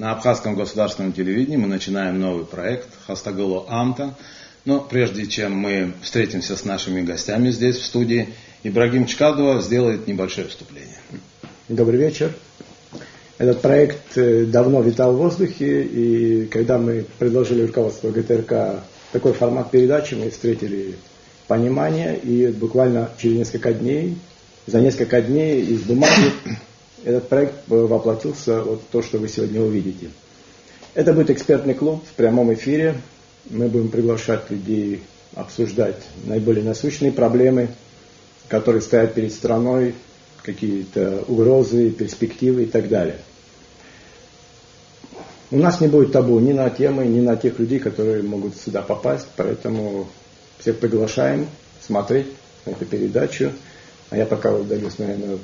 На Абхазском государственном телевидении мы начинаем новый проект «Хастаголо Амта». Но прежде чем мы встретимся с нашими гостями здесь в студии, Ибрагим Чкадова сделает небольшое вступление. Добрый вечер. Этот проект давно витал в воздухе, и когда мы предложили руководству ГТРК такой формат передачи, мы встретили понимание, и буквально через несколько дней, за несколько дней из бумаги этот проект воплотился вот в то, что вы сегодня увидите. Это будет экспертный клуб в прямом эфире. Мы будем приглашать людей обсуждать наиболее насущные проблемы, которые стоят перед страной, какие-то угрозы, перспективы и так далее. У нас не будет табу ни на темы, ни на тех людей, которые могут сюда попасть, поэтому всех приглашаем смотреть эту передачу. А я пока удалюсь, наверное,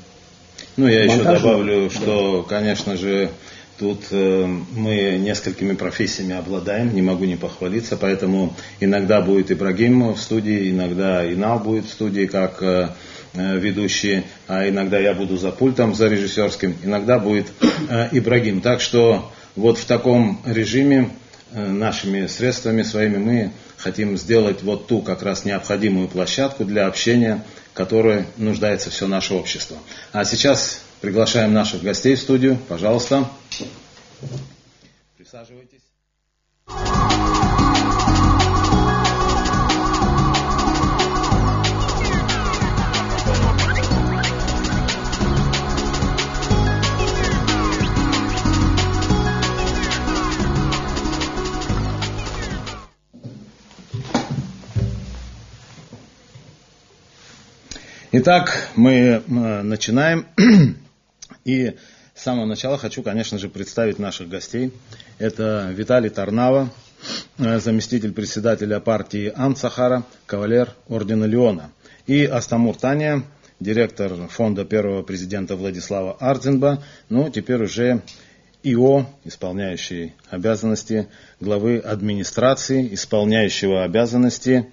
я еще добавлю, что, конечно же, тут мы несколькими профессиями обладаем, не могу не похвалиться, поэтому иногда будет Ибрагим в студии, иногда Инал будет в студии как ведущий, а иногда я буду за пультом, за режиссерским, иногда будет Ибрагим. Так что вот в таком режиме нашими средствами своими мы хотим сделать вот ту как раз необходимую площадку для общения, в которой нуждается все наше общество. А сейчас приглашаем наших гостей в студию. Пожалуйста, присаживайтесь. Итак, мы начинаем. И с самого начала хочу, конечно же, представить наших гостей. Это Виталий Тарнава, заместитель председателя партии Ан-Сахара, кавалер ордена Леона. И Астамур Таня, директор фонда первого президента Владислава Ардзинба, теперь уже ИО, исполняющий обязанности главы администрации, исполняющего обязанности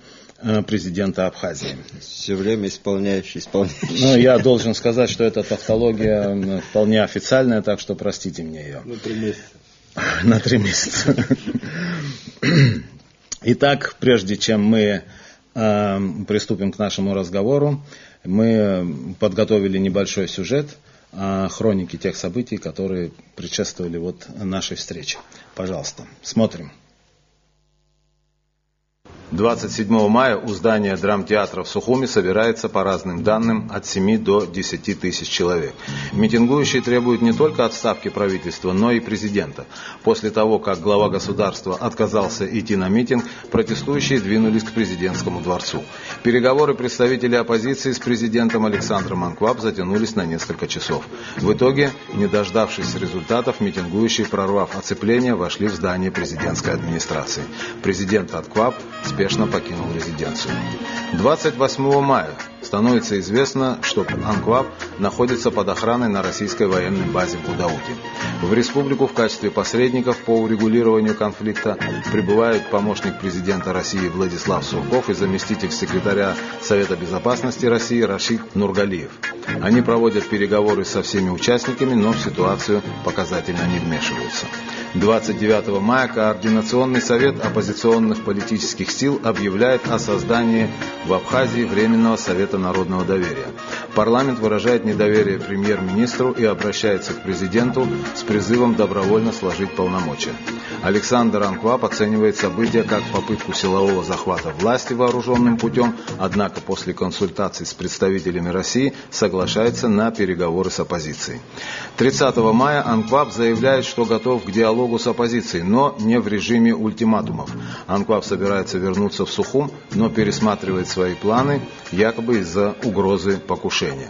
президента Абхазии. Все время исполняющий. Я должен сказать, что эта тавтология вполне официальная, так что простите мне ее. На 3 месяца. Итак, прежде чем мы приступим к нашему разговору, мы подготовили небольшой сюжет о хронике тех событий, которые предшествовали нашей встрече. Пожалуйста, смотрим. 27 мая у здания драмтеатра в Сухуми собирается, по разным данным, от 7 до 10 тысяч человек. Митингующие требуют не только отставки правительства, но и президента. После того, как глава государства отказался идти на митинг, протестующие двинулись к президентскому дворцу. Переговоры представителей оппозиции с президентом Александром Анкваб затянулись на несколько часов. В итоге, не дождавшись результатов, митингующие, прорвав оцепление, вошли в здание президентской администрации. Президент Анкваб спешно покинул резиденцию. 28 мая становится известно, что Анкваб находится под охраной на российской военной базе в Гудауте. В республику в качестве посредников по урегулированию конфликта прибывают помощник президента России Владислав Сурков и заместитель секретаря Совета безопасности России Рашид Нургалиев. Они проводят переговоры со всеми участниками, но в ситуацию показательно не вмешиваются. 29 мая Координационный совет оппозиционных политических сил объявляет о создании в Абхазии Временного совета народного доверия. Парламент выражает недоверие премьер-министру и обращается к президенту с призывом добровольно сложить полномочия. Александр Анкваб оценивает события как попытку силового захвата власти вооруженным путем, однако после консультаций с представителями России соглашается на переговоры с оппозицией. 30 мая Анкваб заявляет, что готов к диалогу с оппозицией, но не в режиме ультиматумов. Анкваб собирается вернуться в Сухум, но пересматривает свои планы, якобы из-за угрозы покушения.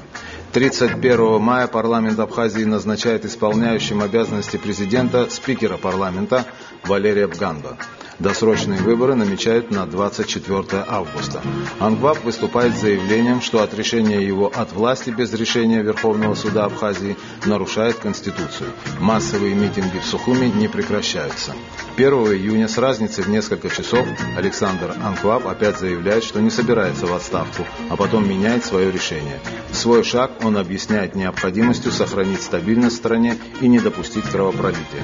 31 мая парламент Абхазии назначает исполняющим обязанности президента спикера парламента Валерия Бганба. Досрочные выборы намечают на 24 августа. Анкваб выступает с заявлением, что отрешение его от власти без решения Верховного суда Абхазии нарушает Конституцию. Массовые митинги в Сухуми не прекращаются. 1 июня с разницей в несколько часов Александр Анкваб опять заявляет, что не собирается в отставку, а потом меняет свое решение. Свой шаг он объясняет необходимостью сохранить стабильность в стране и не допустить кровопролития.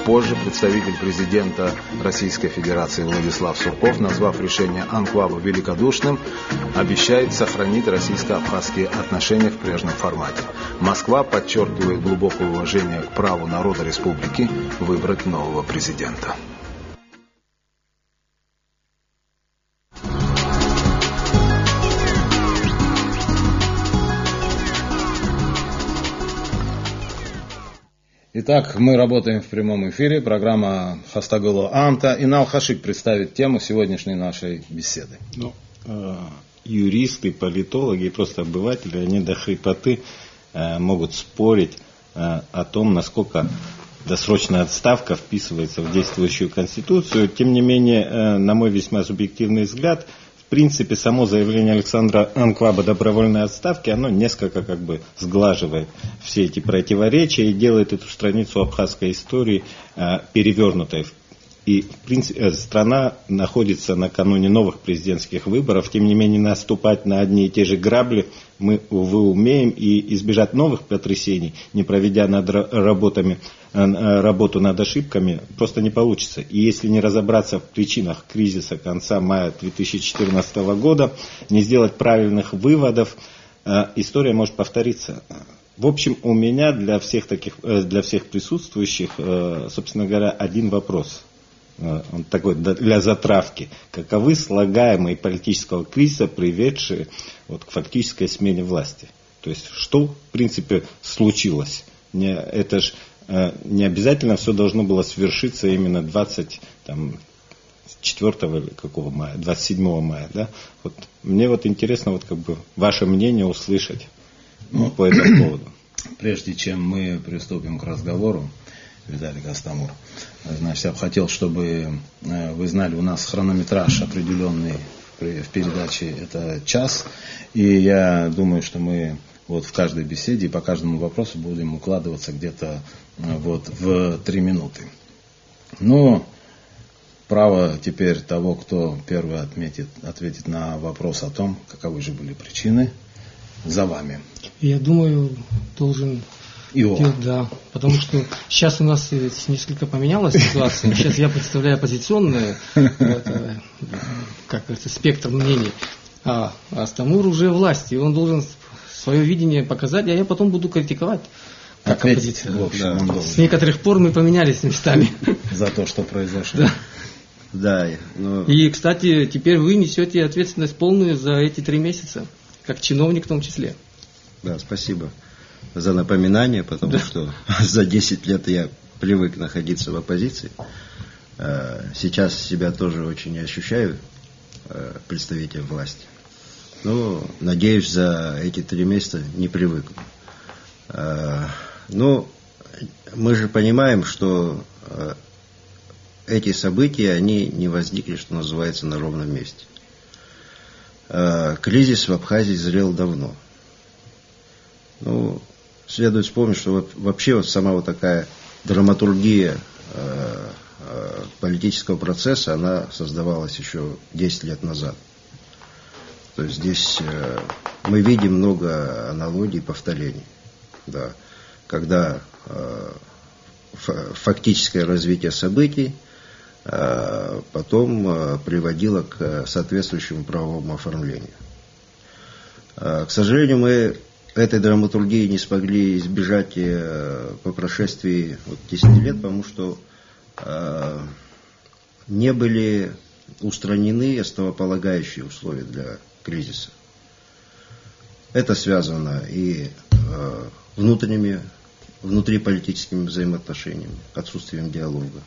Позже представитель президента Российской Федерации Владислав Сурков, назвав решение анклава великодушным, обещает сохранить российско-абхазские отношения в прежнем формате. Москва подчеркивает глубокое уважение к праву народа республики выбрать нового президента. Итак, мы работаем в прямом эфире. Программа «Хастагылу Амта». Инал Хашик представит тему сегодняшней нашей беседы. Юристы, политологи и просто обыватели, они до хрипоты могут спорить о том, насколько досрочная отставка вписывается в действующую Конституцию. Тем не менее, на мой весьма субъективный взгляд, в принципе, само заявление Александра Анклаба о добровольной отставке, оно несколько сглаживает все эти противоречия и делает эту страницу абхазской истории перевернутой. И, в принципе, страна находится накануне новых президентских выборов. Тем не менее, наступать на одни и те же грабли мы, увы, умеем. И избежать новых потрясений, не проведя работу над ошибками, просто не получится. И если не разобраться в причинах кризиса конца мая 2014 года, не сделать правильных выводов, история может повториться. В общем, у меня для всех присутствующих, собственно говоря, один вопрос. Он такой для затравки. Каковы слагаемые политического кризиса, приведшие к фактической смене власти? То есть, что, в принципе, случилось? Это же не обязательно все должно было свершиться именно 24 или какого мая, 27 мая. Да? Мне интересно ваше мнение услышать по этому поводу. Прежде чем мы приступим к разговору, Виталий Гастамур, значит, я бы хотел, чтобы вы знали, у нас хронометраж определенный в передаче, это час, и я думаю, что мы в каждой беседе и по каждому вопросу будем укладываться где-то в 3 минуты. Право теперь того, кто первый ответит на вопрос о том, каковы же были причины, за вами. Я думаю, должен... Да, потому что сейчас у нас несколько поменялась ситуация. Сейчас я представляю оппозиционный спектр мнений, а Астамур уже власть, и он должен свое видение показать, а я потом буду критиковать как оппозиция. С некоторых пор мы поменялись местами. За то, что произошло. Да. И, кстати, теперь вы несете ответственность полную за эти 3 месяца, как чиновник в том числе. Да, спасибо за напоминание, потому что за 10 лет я привык находиться в оппозиции. Сейчас себя тоже очень не ощущаю представителем власти. Но, надеюсь, за эти 3 месяца не привыкну. Мы же понимаем, что эти события, они не возникли, что называется, на ровном месте. Кризис в Абхазии зрел давно. Следует вспомнить, что вообще сама такая драматургия политического процесса, она создавалась еще 10 лет назад. То есть здесь мы видим много аналогий, повторений. Да, когда фактическое развитие событий потом приводило к соответствующему правовому оформлению. К сожалению, мы этой драматургии не смогли избежать по прошествии 10 лет, потому что не были устранены основополагающие условия для кризиса. Это связано и внутриполитическими взаимоотношениями, отсутствием диалога,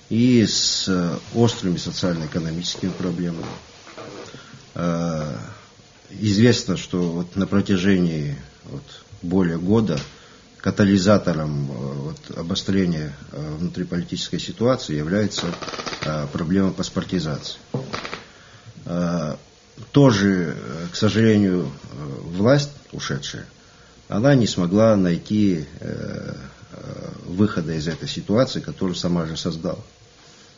и с острыми социально-экономическими проблемами. Известно, что на протяжении более года катализатором обострения внутриполитической ситуации является проблема паспортизации. Тоже, к сожалению, власть ушедшая, она не смогла найти выхода из этой ситуации, которую сама же создала.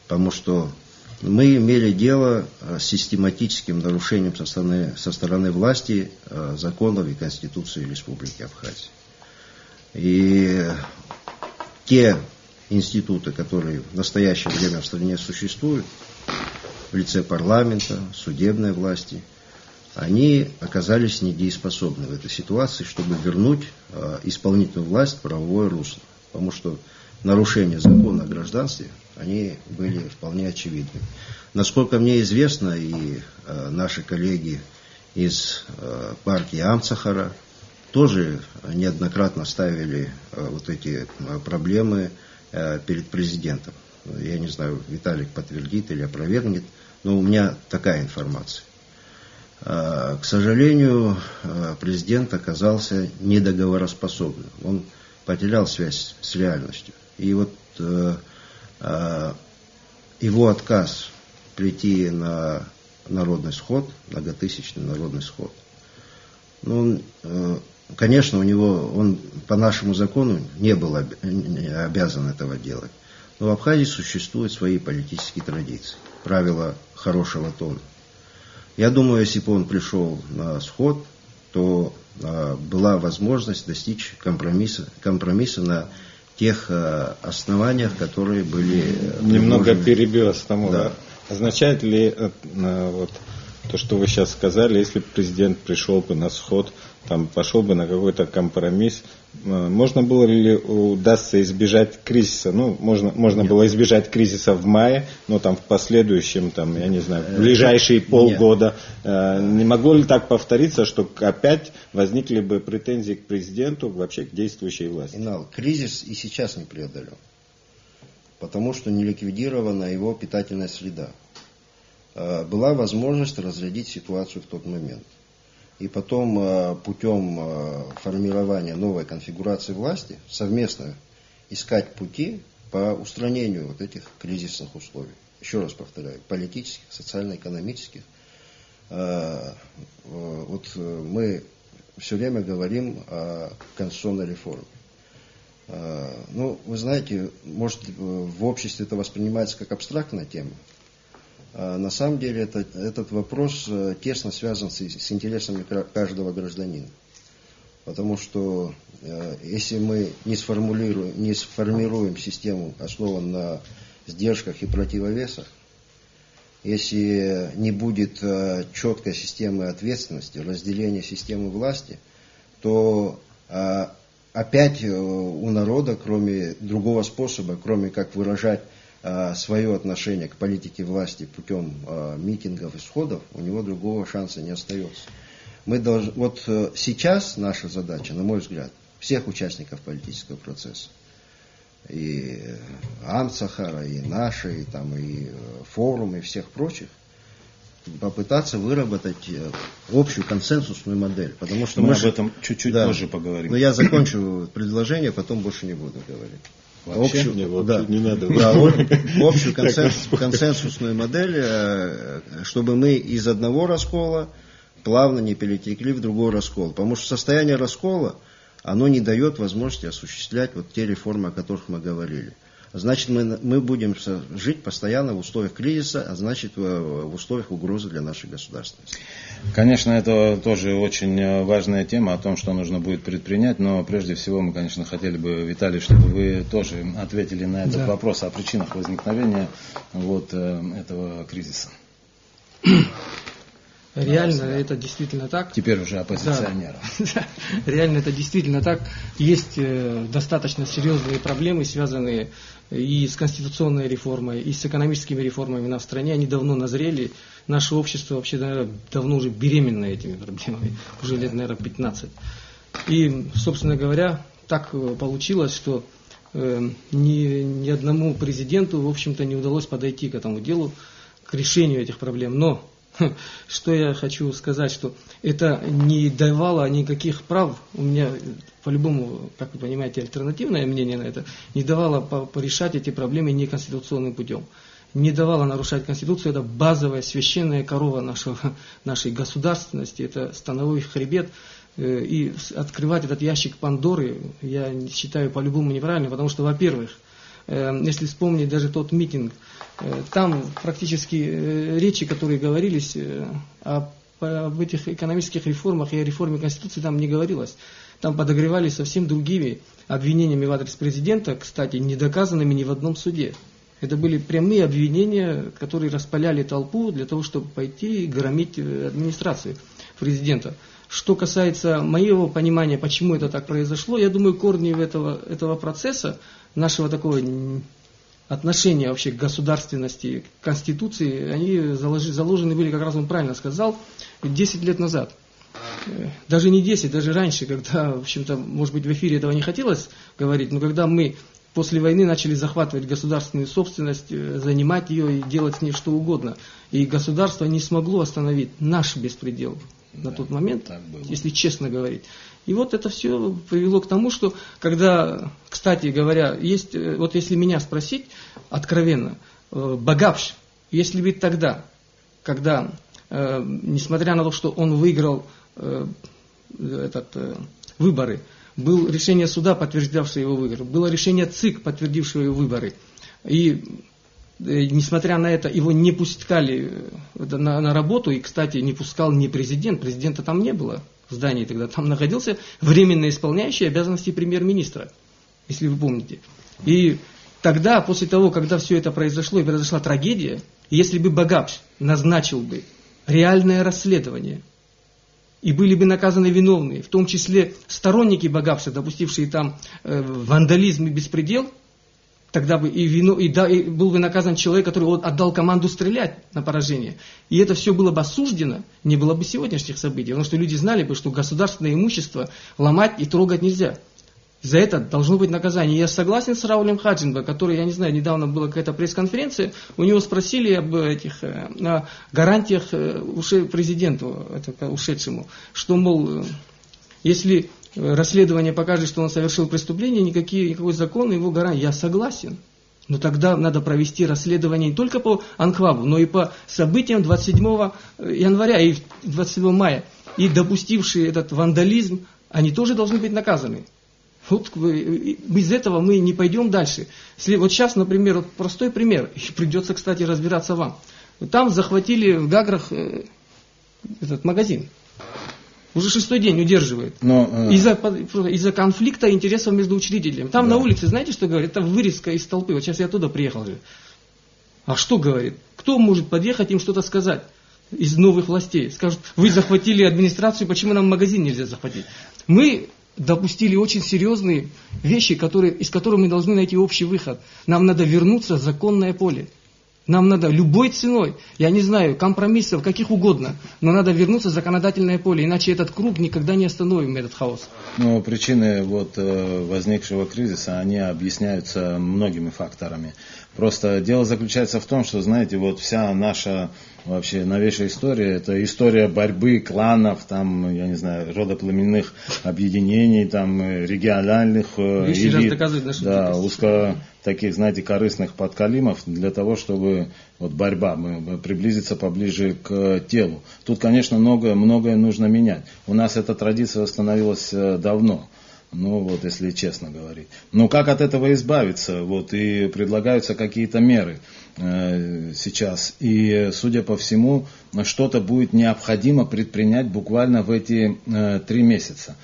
Потому что мы имели дело с систематическим нарушением со стороны власти законов и Конституции Республики Абхазия. И те институты, которые в настоящее время в стране существуют, в лице парламента, судебной власти, они оказались недееспособны в этой ситуации, чтобы вернуть исполнительную власть в правовое русло. Потому что нарушения закона о гражданстве, они были вполне очевидны. Насколько мне известно, и наши коллеги из партии Амцахара тоже неоднократно ставили вот эти проблемы перед президентом. Я не знаю, Виталик подтвердит или опровергнет, но у меня такая информация. К сожалению, президент оказался недоговороспособным. Он потерял связь с реальностью. И вот его отказ прийти на народный сход, многотысячный народный сход, ну, конечно, он по нашему закону не был обязан этого делать. Но в Абхазии существуют свои политические традиции, правила хорошего тона. Я думаю, если бы он пришел на сход, то была возможность достичь компромисса на тех основаниях, которые были... Немного перебил Астамур. Да. Означает ли вот то, что вы сейчас сказали, если президент пришел бы на сход, там, пошел бы на какой-то компромисс, можно было ли удастся избежать кризиса? Ну, можно было избежать кризиса в мае, но там в последующем, там, я не знаю, в ближайшие полгода. Не могло ли так повториться, что опять возникли бы претензии к президенту, вообще к действующей власти? Инал, кризис и сейчас не преодолен, потому что не ликвидирована его питательная среда. Была возможность разрядить ситуацию в тот момент. И потом путем формирования новой конфигурации власти совместно искать пути по устранению вот этих кризисных условий. Еще раз повторяю, политических, социально-экономических. Вот мы все время говорим о конституционной реформе. Ну, вы знаете, может, в обществе это воспринимается как абстрактная тема. На самом деле этот вопрос тесно связан с интересами каждого гражданина. Потому что если мы не сформируем систему, основанную на сдержках и противовесах, если не будет четкой системы ответственности, разделения системы власти, то опять у народа, кроме другого способа, кроме как выражать свое отношение к политике власти путем митингов и сходов, у него другого шанса не остается. Вот сейчас наша задача, на мой взгляд, всех участников политического процесса, и Амцахара, и наши, и форум, и всех прочих, попытаться выработать общую консенсусную модель. Потому что мы об этом чуть-чуть позже поговорим. Но я закончу предложение, потом больше не буду говорить. Вообще, не надо. Да, общую консенсусную модель, чтобы мы из одного раскола плавно не перетекли в другой раскол. Потому что состояние раскола, оно не дает возможности осуществлять вот те реформы, о которых мы говорили. Значит, мы будем жить постоянно в условиях кризиса, а значит, в условиях угрозы для нашей государственности. Конечно, это тоже очень важная тема о том, что нужно будет предпринять, но прежде всего мы, конечно, хотели бы, Виталий, чтобы вы тоже ответили на этот вопрос о причинах возникновения этого кризиса. Реально это действительно так. Теперь уже оппозиционеров. Да. Реально это действительно так. Есть достаточно серьезные проблемы, связанные и с конституционной реформой, и с экономическими реформами в стране. Они давно назрели. Наше общество вообще, наверное, давно уже беременно этими проблемами. Уже лет, наверное, 15. И, собственно говоря, так получилось, что ни одному президенту, в общем-то, не удалось подойти к этому делу, к решению этих проблем. Но что я хочу сказать, что это не давало никаких прав, у меня по-любому, как вы понимаете, альтернативное мнение на это, не давало порешать эти проблемы неконституционным путем. Не давало нарушать Конституцию, это базовая священная корова нашей государственности, это становой хребет. И открывать этот ящик Пандоры, я считаю по-любому неправильно, потому что, во-первых, если вспомнить даже тот митинг, там практически речи, которые говорились о об этих экономических реформах и о реформе Конституции там не говорилось. Там подогревали совсем другими обвинениями в адрес президента, кстати, не доказанными ни в одном суде. Это были прямые обвинения, которые распаляли толпу для того, чтобы пойти и громить администрацию президента. Что касается моего понимания, почему это так произошло, я думаю, корни этого процесса, нашего такого отношения вообще к государственности, к Конституции, они заложены были, как раз он правильно сказал, 10 лет назад. Даже не 10, даже раньше, когда, в общем-то, может быть, в эфире этого не хотелось говорить, но когда мы после войны начали захватывать государственную собственность, занимать ее и делать с ней что угодно. И государство не смогло остановить наш беспредел на тот момент, если честно говорить. И вот это все привело к тому, что когда, кстати говоря, есть, вот если меня спросить откровенно, Багапш, если бы тогда, когда, несмотря на то, что он выиграл выборы, было решение суда, подтверждавшее его выборы, было решение ЦИК, подтвердившее его выборы, и несмотря на это, его не пускали на работу, и, кстати, не пускал ни президент, президента там не было в здании тогда, там находился временно исполняющий обязанности премьер-министра, если вы помните. И тогда, после того, когда все это произошло и произошла трагедия, если бы Багапш назначил бы реальное расследование, и были бы наказаны виновные, в том числе сторонники Багапша, допустившие там вандализм и беспредел, тогда бы и был бы наказан человек, который отдал команду стрелять на поражение. И это все было бы осуждено, не было бы сегодняшних событий, потому что люди знали бы, что государственное имущество ломать и трогать нельзя. За это должно быть наказание. Я согласен с Раулем Хаджинбе, который, я не знаю, недавно была какая-то пресс-конференция, у него спросили об этих гарантиях президенту, ушедшему, что, мол, если расследование покажет, что он совершил преступление, никакой закон его гарантии. Я согласен. Но тогда надо провести расследование не только по анклаву, но и по событиям 27 января и 27 мая. И допустившие этот вандализм, они тоже должны быть наказаны. Вот без этого мы не пойдем дальше. Вот сейчас, например, простой пример, и придется, кстати, разбираться вам. Там захватили в Гаграх этот магазин. Уже 6-й день удерживают. Из-за конфликта интересов между учредителями. Там на улице, знаете, что говорит? Это вырезка из толпы. Вот сейчас я оттуда приехал же. А что говорит? Кто может подъехать им что-то сказать из новых властей? Скажут, вы захватили администрацию, почему нам магазин нельзя захватить? Мы допустили очень серьезные вещи, из которых мы должны найти общий выход. Нам надо вернуться в законное поле. Нам надо любой ценой, я не знаю, компромиссов, каких угодно, но надо вернуться в законодательное поле, иначе этот круг никогда не остановим, этот хаос. Но причины возникшего кризиса, они объясняются многими факторами. Просто дело заключается в том, что, знаете, вся наша вообще новейшая история, это история борьбы кланов, там, я не знаю, родоплеменных объединений, там, региональных элит, таких, знаете, корыстных подкалимов для того, чтобы борьба, приблизиться поближе к телу. Тут, конечно, многое нужно менять. У нас эта традиция восстановилась давно. Если честно говорить. Но как от этого избавиться? И предлагаются какие-то меры сейчас. И, судя по всему, что-то будет необходимо предпринять буквально в эти 3 месяца.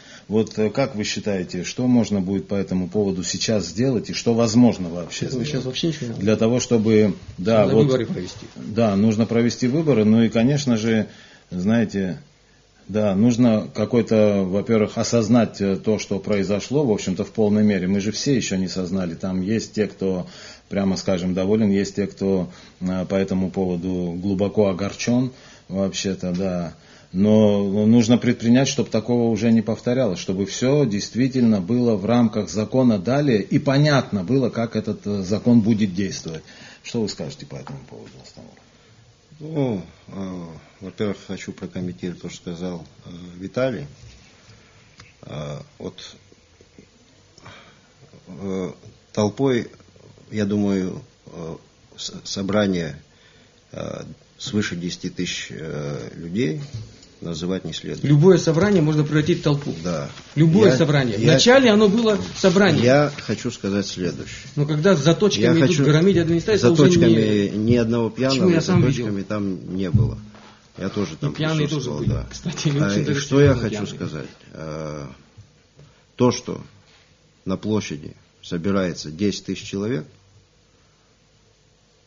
Как вы считаете, что можно будет по этому поводу сейчас сделать и что возможно вообще сделать? Сейчас вообще ничего не надо. Для того, чтобы... выборы провести. Да, нужно провести выборы. Ну и, конечно же, знаете... Да, нужно во-первых, осознать то, что произошло, в общем-то, в полной мере. Мы же все еще не сознали. Там есть те, кто, прямо скажем, доволен, есть те, кто по этому поводу глубоко огорчен, вообще-то, да. Но нужно предпринять, чтобы такого уже не повторялось, чтобы все действительно было в рамках закона далее и понятно было, как этот закон будет действовать. Что вы скажете по этому поводу, Астамур? Во-первых, хочу прокомментировать то, что сказал Виталий. Толпой, я думаю, собрание свыше 10 тысяч людей называть не следует. Любое собрание можно превратить в толпу. Да. Любое собрание. Вначале оно было собрание. Я хочу сказать следующее. Но когда с заточками идут громить администрацию, заточками ни одного пьяного, я заточками там не было. Я тоже там и пьяные тоже присутствовал, были, да. кстати. Очень И что я хочу пьяные. сказать? То, что на площади собирается 10 тысяч человек,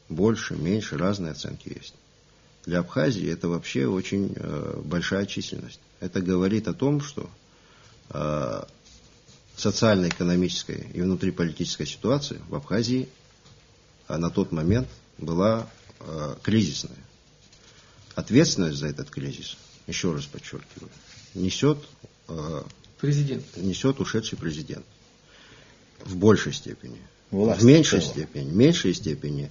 больше, меньше, разные оценки есть. Для Абхазии это вообще очень большая численность. Это говорит о том, что социально-экономическая и внутриполитическая ситуация в Абхазии на тот момент была кризисная. Ответственность за этот кризис, еще раз подчеркиваю, несет ушедший президент. В большей степени. Власть в меньшей целом. степени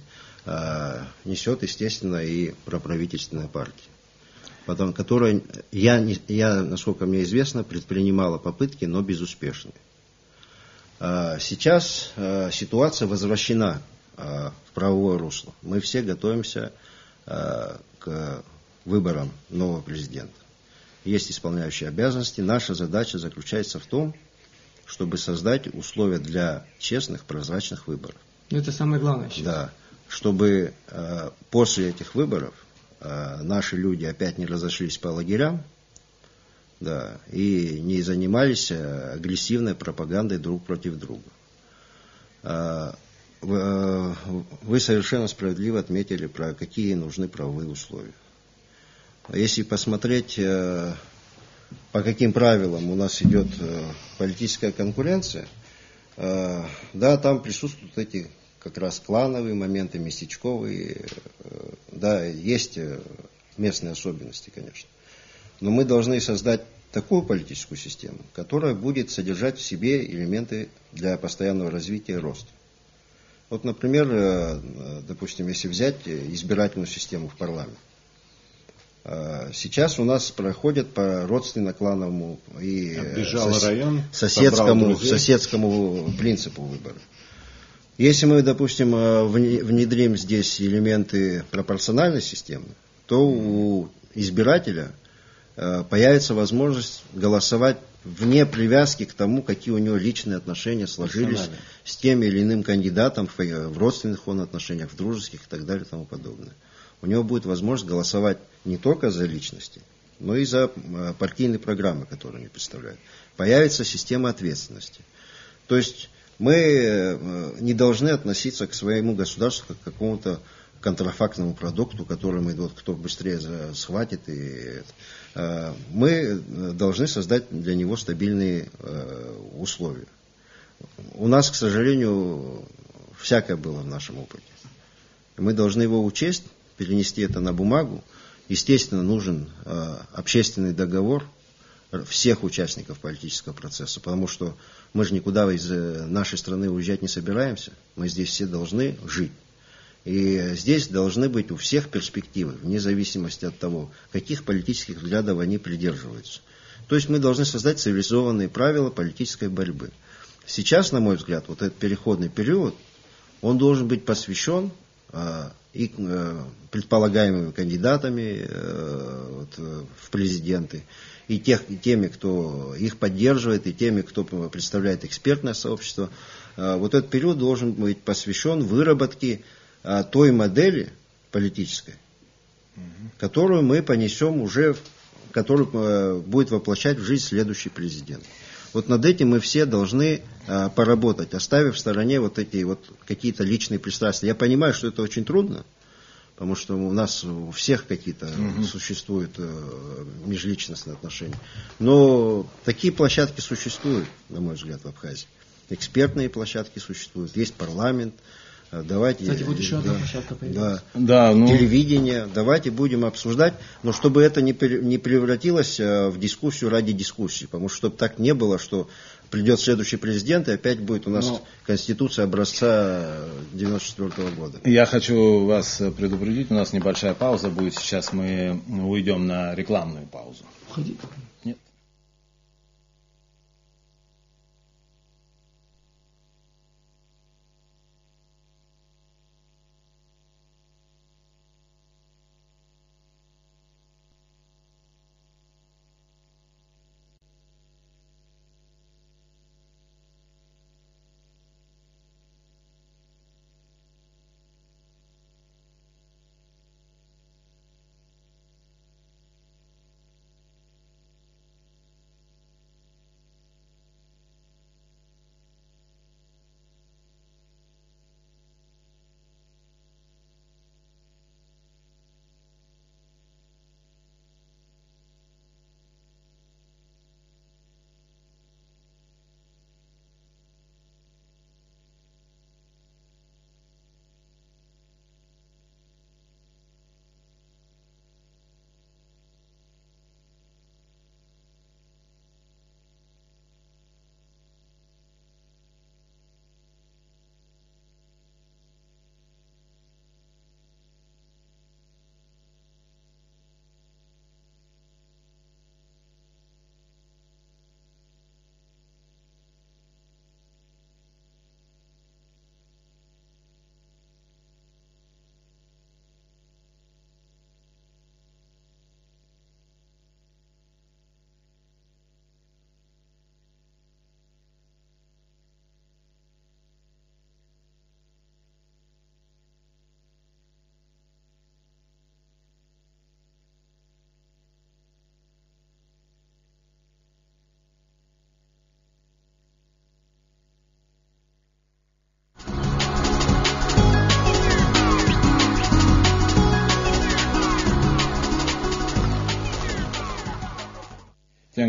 несет, естественно, и проправительственная партия, которая, насколько мне известно, предпринимала попытки, но безуспешные. Сейчас ситуация возвращена в правовое русло. Мы все готовимся к выборам нового президента. Есть исполняющие обязанности. Наша задача заключается в том, чтобы создать условия для честных, прозрачных выборов. Это самое главное. Да, чтобы после этих выборов наши люди опять не разошлись по лагерям, да, и не занимались агрессивной пропагандой друг против друга. Вы совершенно справедливо отметили, про какие нужны правовые условия. Если посмотреть, по каким правилам у нас идет политическая конкуренция, да, там присутствуют эти как раз клановые моменты, местечковые, да, есть местные особенности, конечно. Но мы должны создать такую политическую систему, которая будет содержать в себе элементы для постоянного развития и роста. Вот, например, допустим, если взять избирательную систему в парламент. Сейчас у нас проходят по родственно-клановому и соседскому принципу выборы. Если мы, допустим, внедрим здесь элементы пропорциональной системы, то у избирателя появится возможность голосовать вне привязки к тому, какие у него личные отношения сложились с тем или иным кандидатом в родственных отношениях, в дружеских и так далее и тому подобное. У него будет возможность голосовать не только за личности, но и за партийные программы, которые они представляют. Появится система ответственности. То есть мы не должны относиться к своему государству как к какому-то контрафактному продукту, который кто быстрее схватит. Мы должны создать для него стабильные условия. У нас, к сожалению, всякое было в нашем опыте. Мы должны его учесть, перенести это на бумагу. Естественно, нужен общественный договор всех участников политического процесса, потому что мы же никуда из нашей страны уезжать не собираемся. Мы здесь все должны жить. И здесь должны быть у всех перспективы, вне зависимости от того, каких политических взглядов они придерживаются. То есть мы должны создать цивилизованные правила политической борьбы. Сейчас, на мой взгляд, вот этот переходный период, он должен быть посвящен и предполагаемыми кандидатами в президенты, и теми, кто их поддерживает, и теми, кто представляет экспертное сообщество. Вот этот период должен быть посвящен выработке той модели политической, которую мы понесем уже, которую будет воплощать в жизнь следующий президент. Вот над этим мы все должны поработать, оставив в стороне вот эти вот какие-то личные пристрастия. Я понимаю, что это очень трудно, потому что у нас у всех какие-то существуют межличностные отношения. Но такие площадки существуют, на мой взгляд, в Абхазии. Экспертные площадки существуют, есть парламент. Давайте, кстати, вот еще одна площадка появилась. Телевидение, давайте будем обсуждать, но чтобы это не превратилось в дискуссию ради дискуссии, потому что чтобы так не было, что придет следующий президент и опять будет у нас Конституция образца 1994 года. Я хочу вас предупредить, у нас небольшая пауза будет, сейчас мы уйдем на рекламную паузу. Уходи. Нет.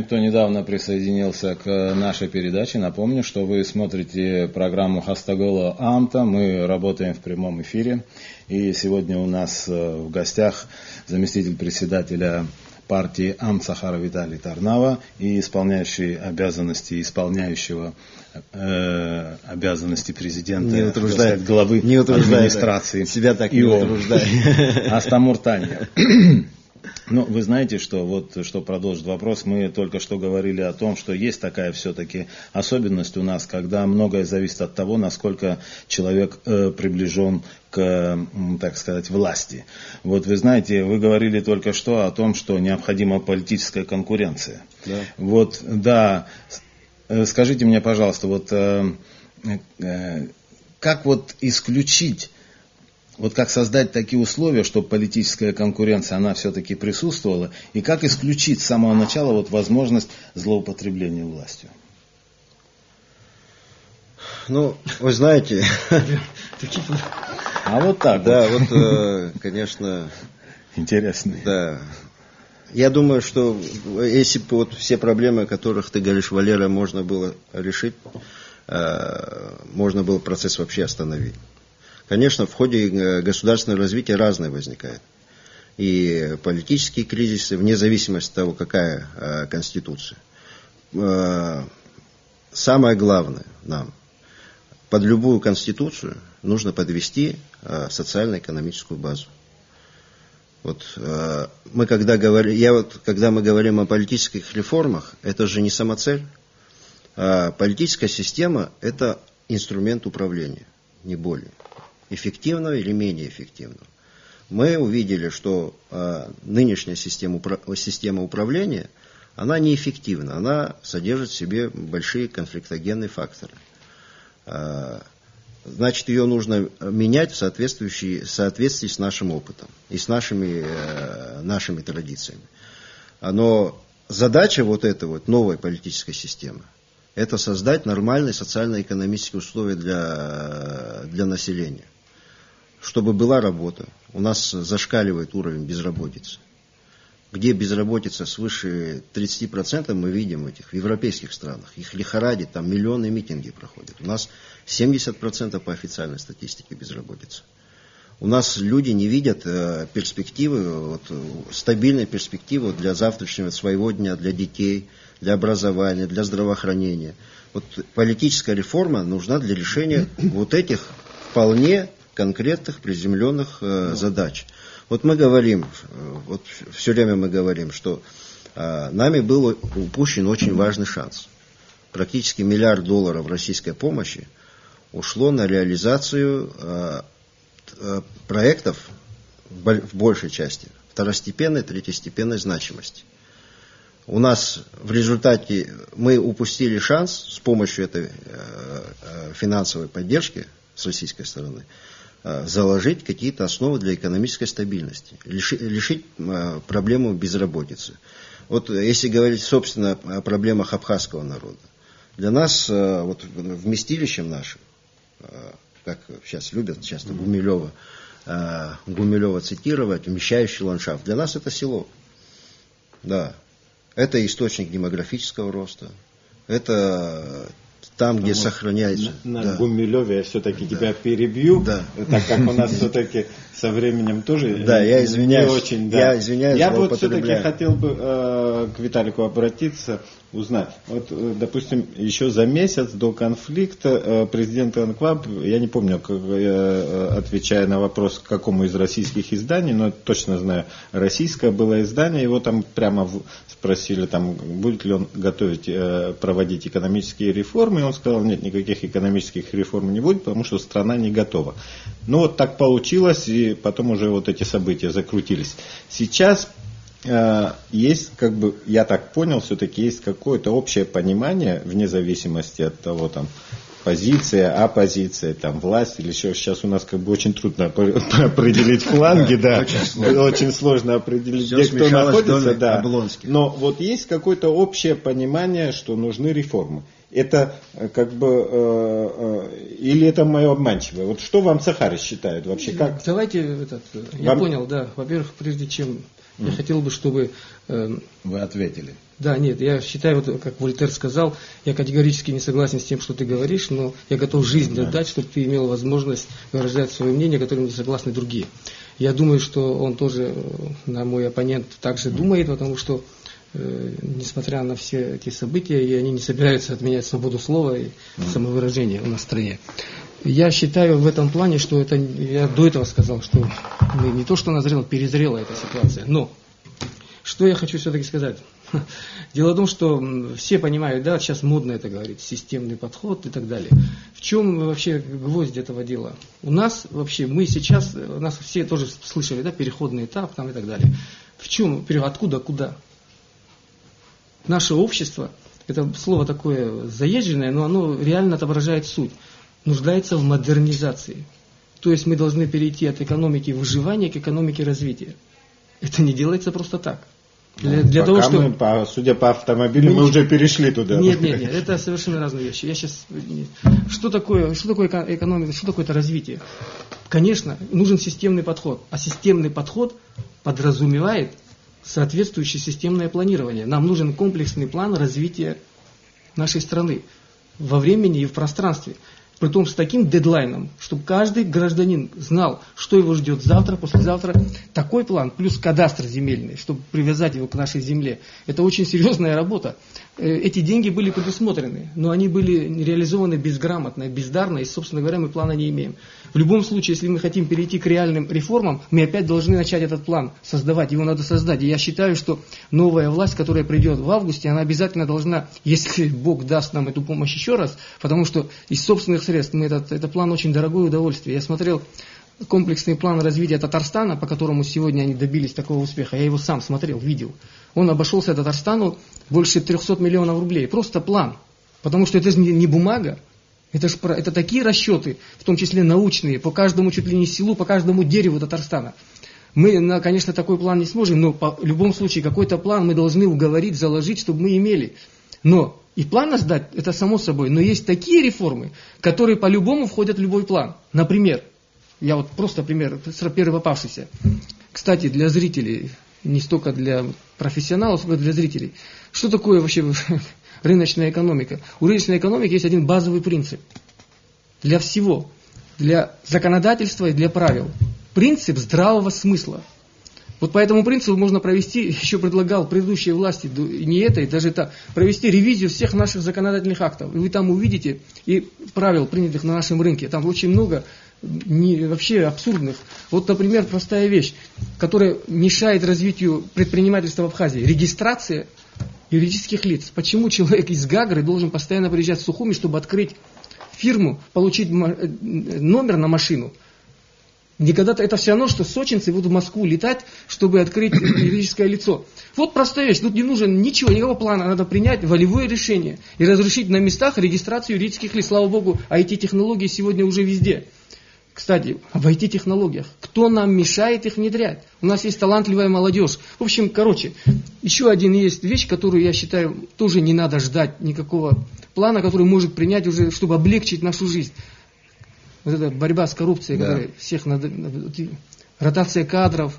кто недавно присоединился к нашей передаче, напомню, что вы смотрите программу «Хастаголо Амта». Мы работаем в прямом эфире. И сегодня у нас в гостях заместитель председателя партии Ам-Сахара Виталий Тарнава и исполняющий исполняющего обязанности президента, сказать, главы администрации себя так не утруждает. Астамур Танья. Ну, вы знаете, что продолжит вопрос, мы только что говорили о том, что есть такая все-таки особенность у нас, когда многое зависит от того, насколько человек приближен к, так сказать, власти. Вот вы знаете, вы говорили только что о том, что необходима политическая конкуренция. Да. Вот, да, скажите мне, пожалуйста, как исключить, как создать такие условия, чтобы политическая конкуренция, она все-таки присутствовала, и как исключить с самого начала возможность злоупотребления властью? Ну, вы знаете... А вот так. Да, конечно... Интересно. Да. Я думаю, что если бы все проблемы, о которых ты говоришь, Валера, можно было решить, можно было процесс вообще остановить. Конечно, в ходе государственного развития разное возникает. И политические кризисы, вне зависимости от того, какая конституция. Самое главное нам, под любую конституцию нужно подвести социально-экономическую базу. Когда мы говорим о политических реформах, это же не самоцель. Политическая система – это инструмент управления, не более. Эффективного или менее эффективного. Мы увидели, что нынешняя система управления, она неэффективна, она содержит в себе большие конфликтогенные факторы. Значит, ее нужно менять в соответствии с нашим опытом и с нашими традициями. Но задача этой новой политической системы – это создать нормальные социально-экономические условия для населения. Чтобы была работа. У нас зашкаливает уровень безработицы. Где безработица свыше 30%, мы видим в европейских странах. Их лихорадит, там миллионы митинги проходят. У нас 70% по официальной статистике безработицы. У нас люди не видят перспективы, стабильной перспективы для завтрашнего своего дня, для детей, для образования, для здравоохранения. Политическая реформа нужна для решения этих вполне конкретных, приземленных задач. Мы говорим, все время мы говорим, что нами был упущен очень важный шанс. Практически $1 миллиард российской помощи ушло на реализацию проектов в большей части второстепенной, третьестепенной значимости. У нас в результате мы упустили шанс с помощью этой финансовой поддержки с российской стороны заложить какие-то основы для экономической стабильности, решить проблему безработицы. Если говорить, собственно, о проблемах абхазского народа, для нас вместилищем нашим, как сейчас любят часто Гумилева цитировать, вмещающий ландшафт, для нас это село. Да. Это источник демографического роста, это там, где сохраняется... На Гумилеве я все-таки тебя перебью, так как у нас все-таки со временем тоже я извиняюсь, не очень... Я извиняюсь, я все-таки хотел бы к Виталику обратиться, узнать. Допустим, еще за месяц до конфликта президент НКВАБ, я не помню, отвечая на вопрос, к какому из российских изданий, но точно знаю, российское было издание, его там прямо спросили, будет ли он проводить экономические реформы, и он сказал, нет, никаких экономических реформ не будет, потому что страна не готова. Так получилось, и потом уже эти события закрутились. Сейчас есть, я так понял, все-таки есть какое-то общее понимание, вне зависимости от того, позиция, оппозиция, власть, или еще сейчас у нас очень трудно определить фланги, очень сложно определить, где кто находится, но есть какое-то общее понимание, что нужны реформы. Это или это мое обманчивое? Что в Ам-Сахаре считают вообще? Давайте, я понял, да. Во-первых, прежде чем Я хотел бы, чтобы... Вы ответили. Да, нет, я считаю, вот, как Вольтер сказал, я категорически не согласен с тем, что ты говоришь, но я готов жизнь отдать, чтобы ты имел возможность выражать свое мнение, которым не согласны другие. Я думаю, что он тоже, на мой оппонент, также думает, потому что, несмотря на все эти события, и они не собираются отменять свободу слова и самовыражения у нас в стране. Я считаю в этом плане, что это, я до этого сказал, что не то, что назрела, перезрела эта ситуация, но что я хочу все-таки сказать. Дело в том, что все понимают, да, сейчас модно это говорить, системный подход и так далее. В чем вообще гвоздь этого дела? У нас вообще, мы сейчас, у нас все тоже слышали, да, переходный этап там и так далее. В чем, откуда, куда? Наше общество, это слово такое заезженное, но оно реально отображает суть, нуждается в модернизации. То есть мы должны перейти от экономики выживания к экономике развития. Это не делается просто так. Для того, что... судя по автомобилю, мы уже перешли туда. Нет, это совершенно разные вещи. Я сейчас... Что такое экономика, что такое это развитие? Конечно, нужен системный подход. А системный подход подразумевает соответствующее системное планирование. Нам нужен комплексный план развития нашей страны во времени и в пространстве. Притом с таким дедлайном, чтобы каждый гражданин знал, что его ждет завтра, послезавтра. Такой план, плюс кадастр земельный, чтобы привязать его к нашей земле. Это очень серьезная работа. Эти деньги были предусмотрены, но они были реализованы безграмотно, бездарно, и, собственно говоря, мы плана не имеем. В любом случае, если мы хотим перейти к реальным реформам, мы опять должны начать этот план создавать, его надо создать. И я считаю, что новая власть, которая придет в августе, она обязательно должна, если Бог даст нам эту помощь еще раз, потому что из собственных средств, это план очень дорогое удовольствие. Я смотрел комплексный план развития Татарстана, по которому сегодня они добились такого успеха. Я его сам смотрел, видел. Он обошелся Татарстану больше 300 миллионов рублей. Просто план. Потому что это же не бумага. Это такие расчеты, в том числе научные, по каждому чуть ли не селу, по каждому дереву Татарстана. Мы, конечно, такой план не сможем, но в любом случае какой-то план мы должны уговорить, заложить, чтобы мы имели. Но и план сдать, это само собой, но есть такие реформы, которые по-любому входят в любой план. Например, я вот просто пример, первый попавшийся. Кстати, для зрителей, не столько для профессионалов, сколько для зрителей. Что такое вообще рыночная экономика? У рыночной экономики есть один базовый принцип. Для всего. Для законодательства и для правил. Принцип здравого смысла. Вот по этому принципу можно провести, еще предлагал предыдущие власти, не это, и даже это, провести ревизию всех наших законодательных актов. И вы там увидите и правил, принятых на нашем рынке. Там очень много вообще абсурдных. Вот, например, простая вещь, которая мешает развитию предпринимательства в Абхазии. Регистрация юридических лиц. Почему человек из Гагры должен постоянно приезжать в Сухуми, чтобы открыть фирму, получить номер на машину? Никогда это все равно, что сочинцы будут в Москву летать, чтобы открыть юридическое лицо. Вот простая вещь, тут не нужен ничего, никакого плана, надо принять волевое решение и разрешить на местах регистрацию юридических лиц. Слава Богу, IT-технологии сегодня уже везде. Кстати, об IT-технологиях. Кто нам мешает их внедрять? У нас есть талантливая молодежь. В общем, еще один есть вещь, которую я считаю, тоже не надо ждать никакого плана, который может принять уже, чтобы облегчить нашу жизнь. Вот эта борьба с коррупцией, которая всех ротация кадров.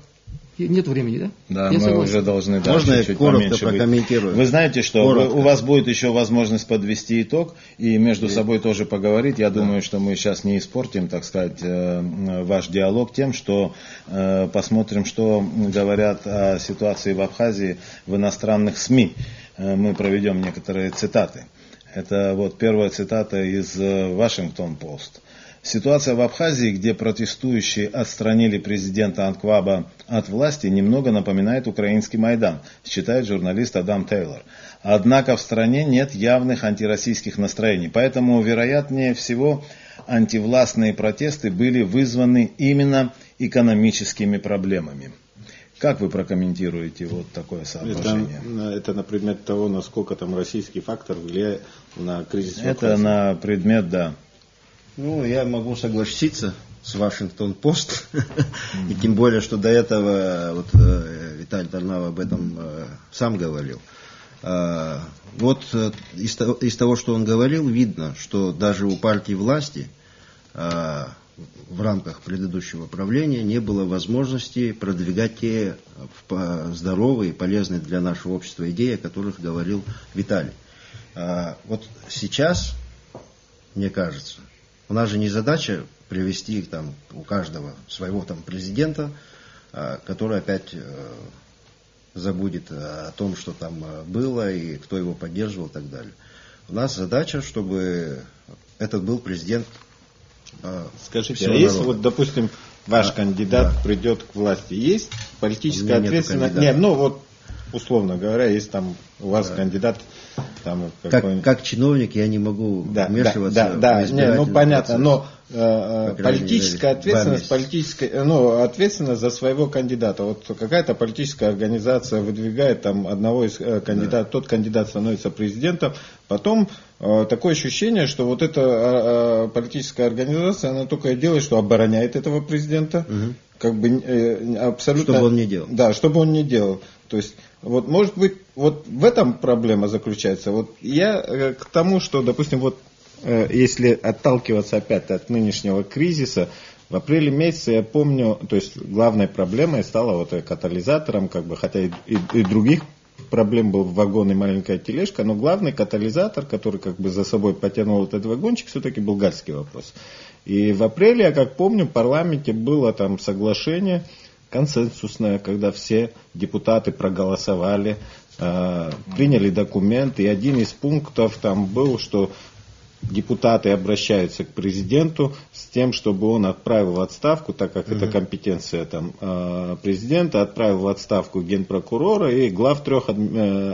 Нет времени, да? Да, мы уже должны чуть поменьше прокомментировать. Вы знаете, что у вас будет еще возможность подвести итог и между собой тоже поговорить. Я думаю, что мы сейчас не испортим, так сказать, ваш диалог тем, что посмотрим, что говорят о ситуации в Абхазии в иностранных СМИ. Мы проведем некоторые цитаты. Это вот первая цитата из Вашингтон-Пост. Ситуация в Абхазии, где протестующие отстранили президента Анкваба от власти, немного напоминает украинский Майдан, считает журналист Адам Тейлор. Однако в стране нет явных антироссийских настроений, поэтому, вероятнее всего, антивластные протесты были вызваны именно экономическими проблемами. Как вы прокомментируете вот такое соображение? Это на предмет того, насколько там российский фактор влияет на кризис в Абхазии? Это на предмет, да. Ну, я могу согласиться с Вашингтон-Пост, и тем более, что до этого вот, Виталий Тарнав об этом сам говорил. Вот из того, что он говорил, видно, что даже у партии власти в рамках предыдущего правления не было возможности продвигать те здоровые и полезные для нашего общества идеи, о которых говорил Виталий. Вот сейчас, мне кажется, у нас же не задача привести там, у каждого своего там, президента, который опять забудет о том, что там было и кто его поддерживал и так далее. У нас задача, чтобы этот был президент. Скажите, а если вот, допустим, ваш кандидат придет к власти, есть политическая ответственность? Нет, ну вот, условно говоря, есть там у вас кандидат. Там, как чиновник я не могу вмешиваться. Ну понятно, но политическая ответственность, ответственность за своего кандидата. Вот какая-то политическая организация выдвигает там одного из кандидатов, тот кандидат становится президентом, потом такое ощущение, что вот эта политическая организация, она только и делает, что обороняет этого президента, как бы абсолютно. Чтобы он не делал. Да, чтобы он не делал. То есть, вот, может быть, вот в этом проблема заключается. Вот я к тому, что, допустим, вот если отталкиваться опять от нынешнего кризиса, в апреле месяце я помню, то есть главной проблемой стала вот катализатором, как бы, хотя и других проблем был вагон и маленькая тележка, но главный катализатор, который как бы за собой потянул этот вагончик, все-таки был гальский вопрос. И в апреле, я как помню, в парламенте было там соглашение консенсусное, когда все депутаты проголосовали, приняли документ, и один из пунктов там был, что депутаты обращаются к президенту с тем, чтобы он отправил в отставку, так как это компетенция там, президента, отправил в отставку генпрокурора и глав 3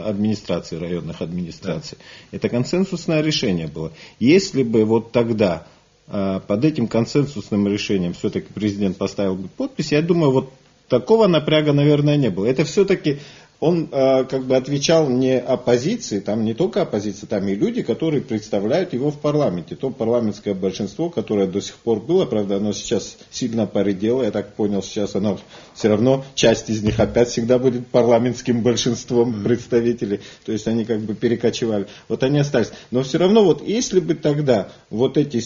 администраций, районных администраций. Это консенсусное решение было. Если бы вот тогда под этим консенсусным решением все-таки президент поставил бы подпись, я думаю, вот такого напряга, наверное, не было. Это все-таки он как бы отвечал не оппозиции, там не только оппозиция, там и люди, которые представляют его в парламенте. То парламентское большинство, которое до сих пор было, правда, оно сейчас сильно поредело, я так понял, сейчас оно все равно, часть из них опять всегда будет парламентским большинством представителей, то есть они как бы перекочевали. Вот они остались. Но все равно, вот если бы тогда вот эти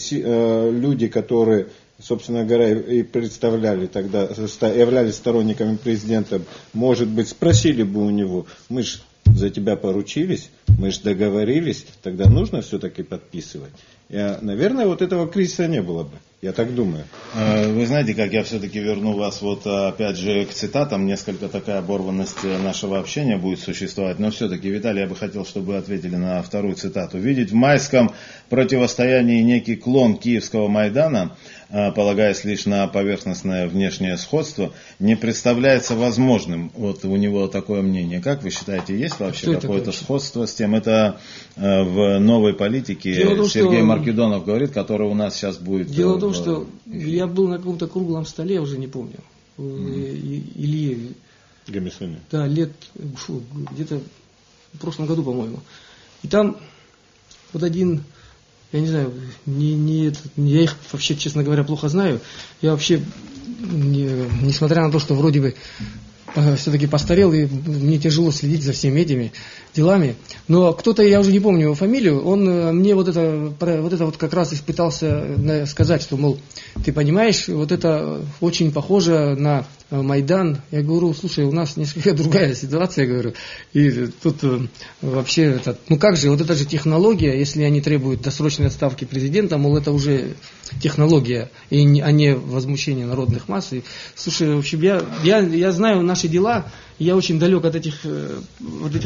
люди, которые, собственно говоря, и представляли тогда, являлись сторонниками президента, может быть, спросили бы у него, мы же за тебя поручились, мы же договорились, тогда нужно все-таки подписывать. Наверное, вот этого кризиса не было бы. Я так думаю. Вы знаете, как я все-таки верну вас вот опять же к цитатам. Несколько такая оборванность нашего общения будет существовать. Но все-таки, Виталий, я бы хотел, чтобы вы ответили на вторую цитату. Видеть в майском противостоянии некий клон Киевского Майдана, полагаясь лишь на поверхностное внешнее сходство, не представляется возможным. Вот у него такое мнение. Как вы считаете, есть вообще какое-то сходство с тем? Это в новой политике Сергей Маркедонов говорит, который у нас сейчас будет. Дело в том, что я был на каком-то круглом столе, я уже не помню. Ильи Гамисуни. Да, где-то в прошлом году, по-моему. И там вот один, я не знаю, я их вообще, честно говоря, плохо знаю. Я вообще, несмотря на то, что вроде бы все-таки постарел, и мне тяжело следить за всеми этими делами. Но кто-то, я уже не помню его фамилию, он мне вот это как раз и пытался сказать, что, мол, ты понимаешь, вот это очень похоже на Майдан. Я говорю, слушай, у нас несколько другая ситуация, говорю. И тут вообще, как же, вот это же технология, если они требуют досрочной отставки президента, мол, это уже технология, а не возмущение народных масс. И, слушай, в общем, я знаю наши дела, я очень далек от этих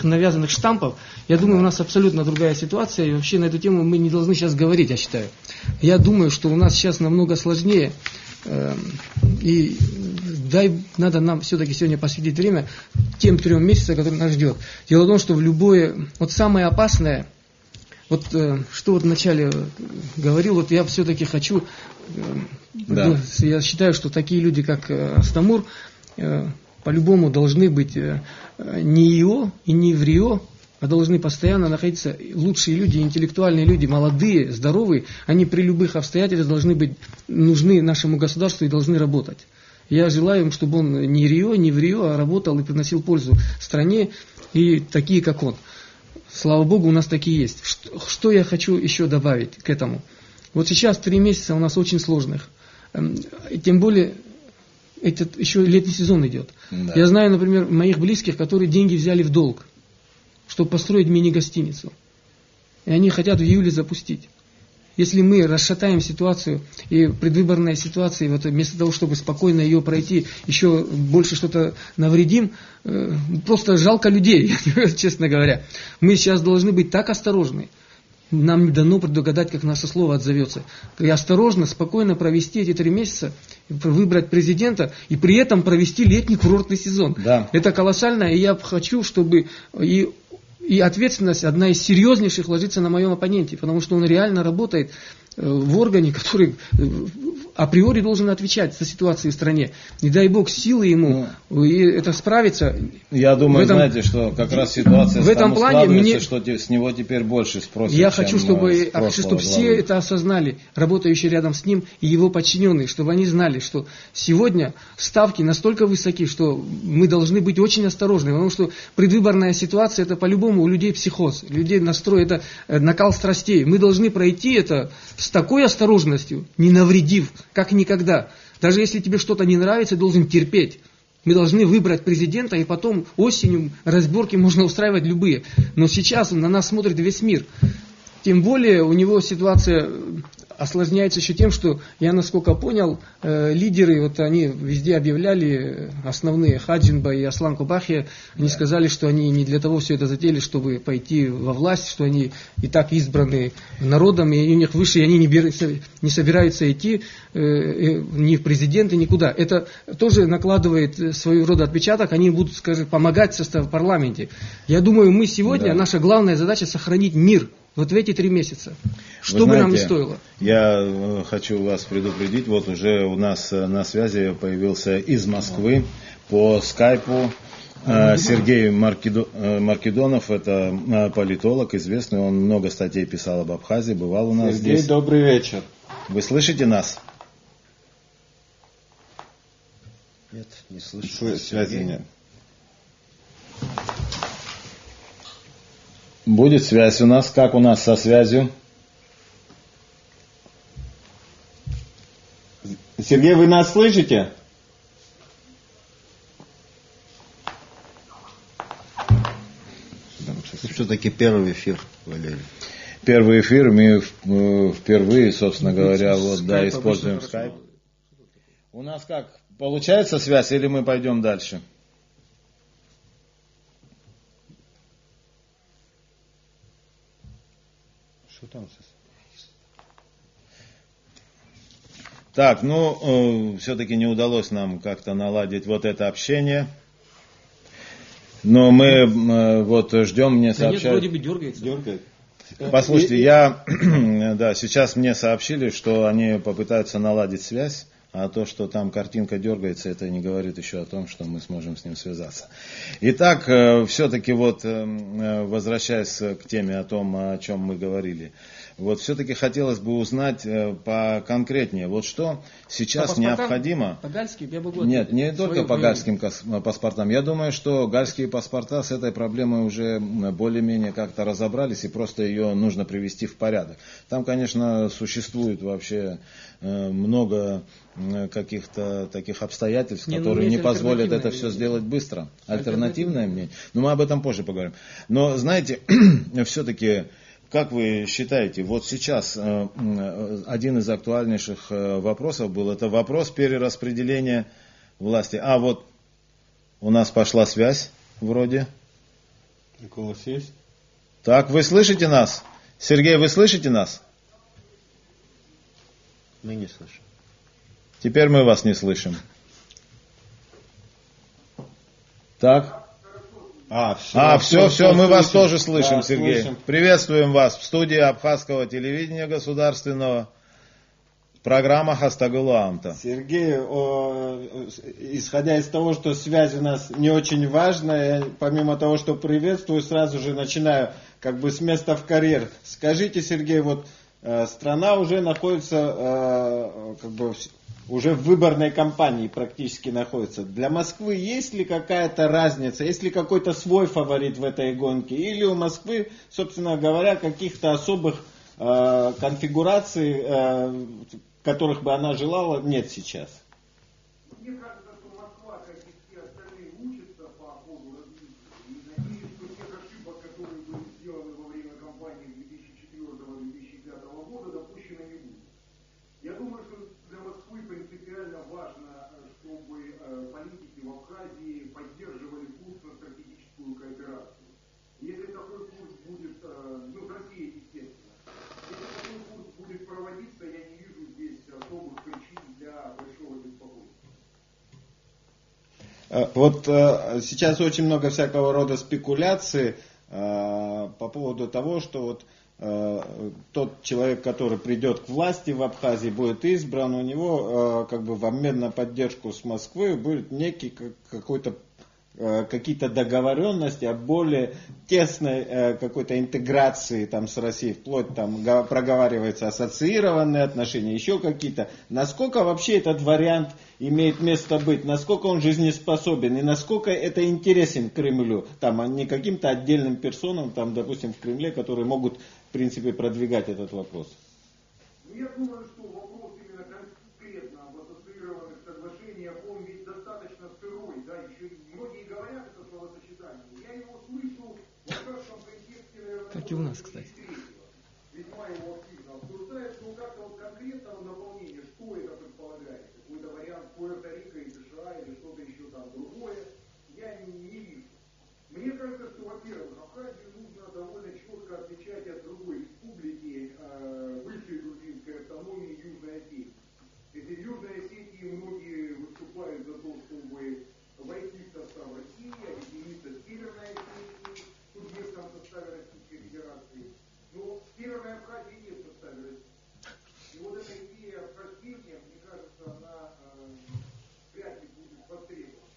навязанных штампов. Я думаю, у нас абсолютно другая ситуация, и вообще на эту тему мы не должны сейчас говорить, я считаю. Я думаю, что у нас сейчас намного сложнее, и надо нам все-таки сегодня посвятить время тем 3 месяцам, которые нас ждет. Дело в том, что вот самое опасное, что вот вначале говорил, вот я все-таки хочу, я считаю, что такие люди, как Астамур, по-любому должны быть не ИО и не в РИО, а должны постоянно находиться лучшие люди, интеллектуальные люди, молодые, здоровые, они при любых обстоятельствах должны быть нужны нашему государству и должны работать. Я желаю им, чтобы он не РИО, не в РИО, а работал и приносил пользу стране, и такие, как он. Слава Богу, у нас такие есть. Что я хочу еще добавить к этому? Вот сейчас 3 месяца у нас очень сложных. Тем более, этот еще летний сезон идет. Да. Я знаю, например, моих близких, которые деньги взяли в долг, чтобы построить мини-гостиницу. И они хотят в июле запустить. Если мы расшатаем ситуацию, и предвыборная ситуация, вот вместо того, чтобы спокойно ее пройти, еще больше что-то навредим, просто жалко людей, честно говоря. Мы сейчас должны быть так осторожны. Нам не дано предугадать, как наше слово отзовется. И осторожно, спокойно провести эти 3 месяца, выбрать президента и при этом провести летний курортный сезон. Да. Это колоссально, и я хочу, чтобы и ответственность одна из серьезнейших ложится на моем оппоненте, потому что он реально работает в органе, который априори должен отвечать за ситуацию в стране. Не дай Бог силы ему и это справиться. Я думаю, знаете, что как раз ситуация в этом плане что с него теперь больше спросят. Я хочу, чтобы все это осознали, работающие рядом с ним и его подчиненные, чтобы они знали, что сегодня ставки настолько высоки, что мы должны быть очень осторожны, потому что предвыборная ситуация, это по-любому у людей психоз, у людей настрой, это накал страстей. Мы должны пройти это с такой осторожностью, не навредив, как никогда. Даже если тебе что-то не нравится, должен терпеть. Мы должны выбрать президента, и потом осенью разборки можно устраивать любые. Но сейчас на нас смотрит весь мир. Тем более у него ситуация осложняется еще тем, что я, насколько понял, лидеры, вот они везде объявляли, основные, Хаджинба и Аслан Кубахия, они сказали, что они не для того все это затеяли, чтобы пойти во власть, что они и так избраны народом, и у них выше, и они не собираются идти ни в президенты, никуда. Это тоже накладывает своего рода отпечаток, они будут, скажем, помогать в парламенте. Я думаю, мы сегодня, наша главная задача сохранить мир. Вот в эти 3 месяца. Что бы нам ни стоило. Я хочу вас предупредить, вот уже у нас на связи появился из Москвы по скайпу Сергей Маркедонов, это политолог известный, он много статей писал об Абхазии, бывал у нас Сергей, здесь. Добрый вечер. Вы слышите нас? Нет, не слышу. Связи нет. Будет связь у нас. Как у нас со связью? Сергей, вы нас слышите? Все-таки первый эфир, Валерий. Первый эфир, мы впервые, собственно говоря, вот, да, используем скайп. У нас как, получается связь или мы пойдем дальше? Что там сейчас? Так, все-таки не удалось нам как-то наладить вот это общение. Но мы вот ждем, мне сообщают. Нет, вроде бы дергается. Послушайте, сейчас мне сообщили, что они попытаются наладить связь, а то, что там картинка дергается, это не говорит еще о том, что мы сможем с ним связаться. Итак, все-таки вот, возвращаясь к теме о том, о чем мы говорили, вот все-таки хотелось бы узнать поконкретнее, вот что сейчас необходимо. По гальским я могу Нет, не только по гальским паспортам. Я думаю, что гальские паспорта с этой проблемой уже более-менее как-то разобрались, и просто ее нужно привести в порядок. Там, конечно, существует вообще много каких-то таких обстоятельств, которые не позволят это все сделать быстро. Альтернативное мнение. Но мы об этом позже поговорим. Но, знаете, все-таки, как вы считаете, вот сейчас один из актуальнейших вопросов был, это вопрос перераспределения власти. А вот у нас пошла связь вроде. Голос есть? Так, вы слышите нас? Сергей, вы слышите нас? Мы не слышим. Теперь мы вас не слышим. Так. Все, мы вас тоже слышим, да, Сергей. Слышим. Приветствуем вас в студии Абхазского телевидения государственного. Программа Хастагулуамта. Сергей, исходя из того, что связь у нас не очень важная, я, помимо того, что приветствую, сразу же начинаю как бы с места в карьер. Скажите, Сергей, вот страна уже находится как бы уже в выборной кампании практически находится. Для Москвы есть ли какая-то разница, есть ли какой-то свой фаворит в этой гонке? Или у Москвы, собственно говоря, каких-то особых конфигураций, которых бы она желала, нет сейчас. Мне кажется, что Москва, как и все остальные, учатся по ходу развития. И надеюсь, что тех ошибок, которые были сделаны во время кампании 2004-2005 года, допущено не будет. Я думаю, что для Москвы принципиально важно, чтобы политики в Абхазии поддерживали курс на стратегическую кооперацию. Если такой курс будет, с Россией, естественно, если такой курс будет проводиться, я не вижу здесь особых причин для большого беспокойства. Вот сейчас очень много всякого рода спекуляций по поводу того, что вот тот человек, который придет к власти в Абхазии, будет избран, у него как бы в обмен на поддержку с Москвой будет некий какой-то какие-то договоренности о более тесной какой-то интеграции там с Россией, вплоть там проговаривается ассоциированные отношения, еще какие-то. Насколько вообще этот вариант имеет место быть, насколько он жизнеспособен и насколько это интересен Кремлю, там, а не каким-то отдельным персонам, там, допустим, в Кремле, которые могут, в принципе, продвигать этот вопрос? Я думаю, что вопрос именно конкретно об ассоциированных соглашениях, он ведь достаточно сырой, да, еще многие говорят это словосочетание. Я его слышу в вопросном контексте, наверное, как и у нас, кстати. Весьма его активно обсуждают, но как-то вот конкретного наполнения, что это предполагает, какой-то вариант Пуэрто-Рико и США или что-то еще там другое, я не вижу. Мне кажется, что, во-первых, Абхазию нужно довольно четко отличать от другой республики, бывшей грузинской автономии Южной Осетии. Ведь в Южной Осетии многие выступают за то, чтобы войти в состав России, объединиться с Северной Осетией, субъектом в составе Российской Федерации. Но Северной Абхазии нет в составе России. И вот эта идея обхождения, мне кажется, она вряд ли будет востребована.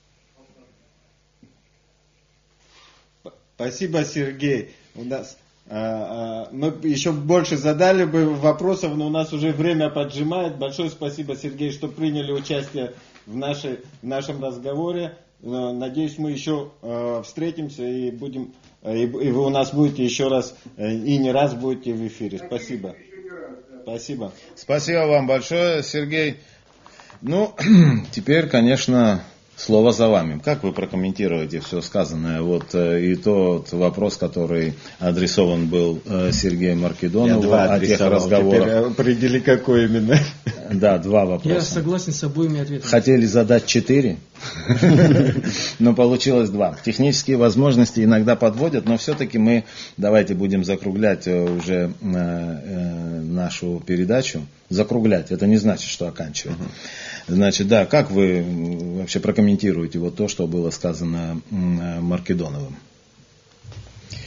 Спасибо, Сергей. У нас мы еще больше задали бы вопросов, но у нас уже время поджимает. Большое спасибо, Сергей, что приняли участие в нашем разговоре. Надеюсь, мы еще встретимся и будем, и вы у нас будете еще раз, и не раз будете в эфире. Спасибо. Спасибо. Спасибо вам большое, Сергей. Ну, теперь, конечно, слово за вами. Как вы прокомментируете все сказанное? Вот и тот вопрос, который адресован был Сергею Маркедонову о тех разговорах. Теперь определи, какой именно. Да, два вопроса. Я согласен с обоими ответами. Хотели задать 4, но получилось 2. Технические возможности иногда подводят, но все-таки мы давайте будем закруглять уже нашу передачу. Закруглять, это не значит, что оканчивать. Значит, да, как вы вообще прокомментируете вот то, что было сказано Маркедоновым?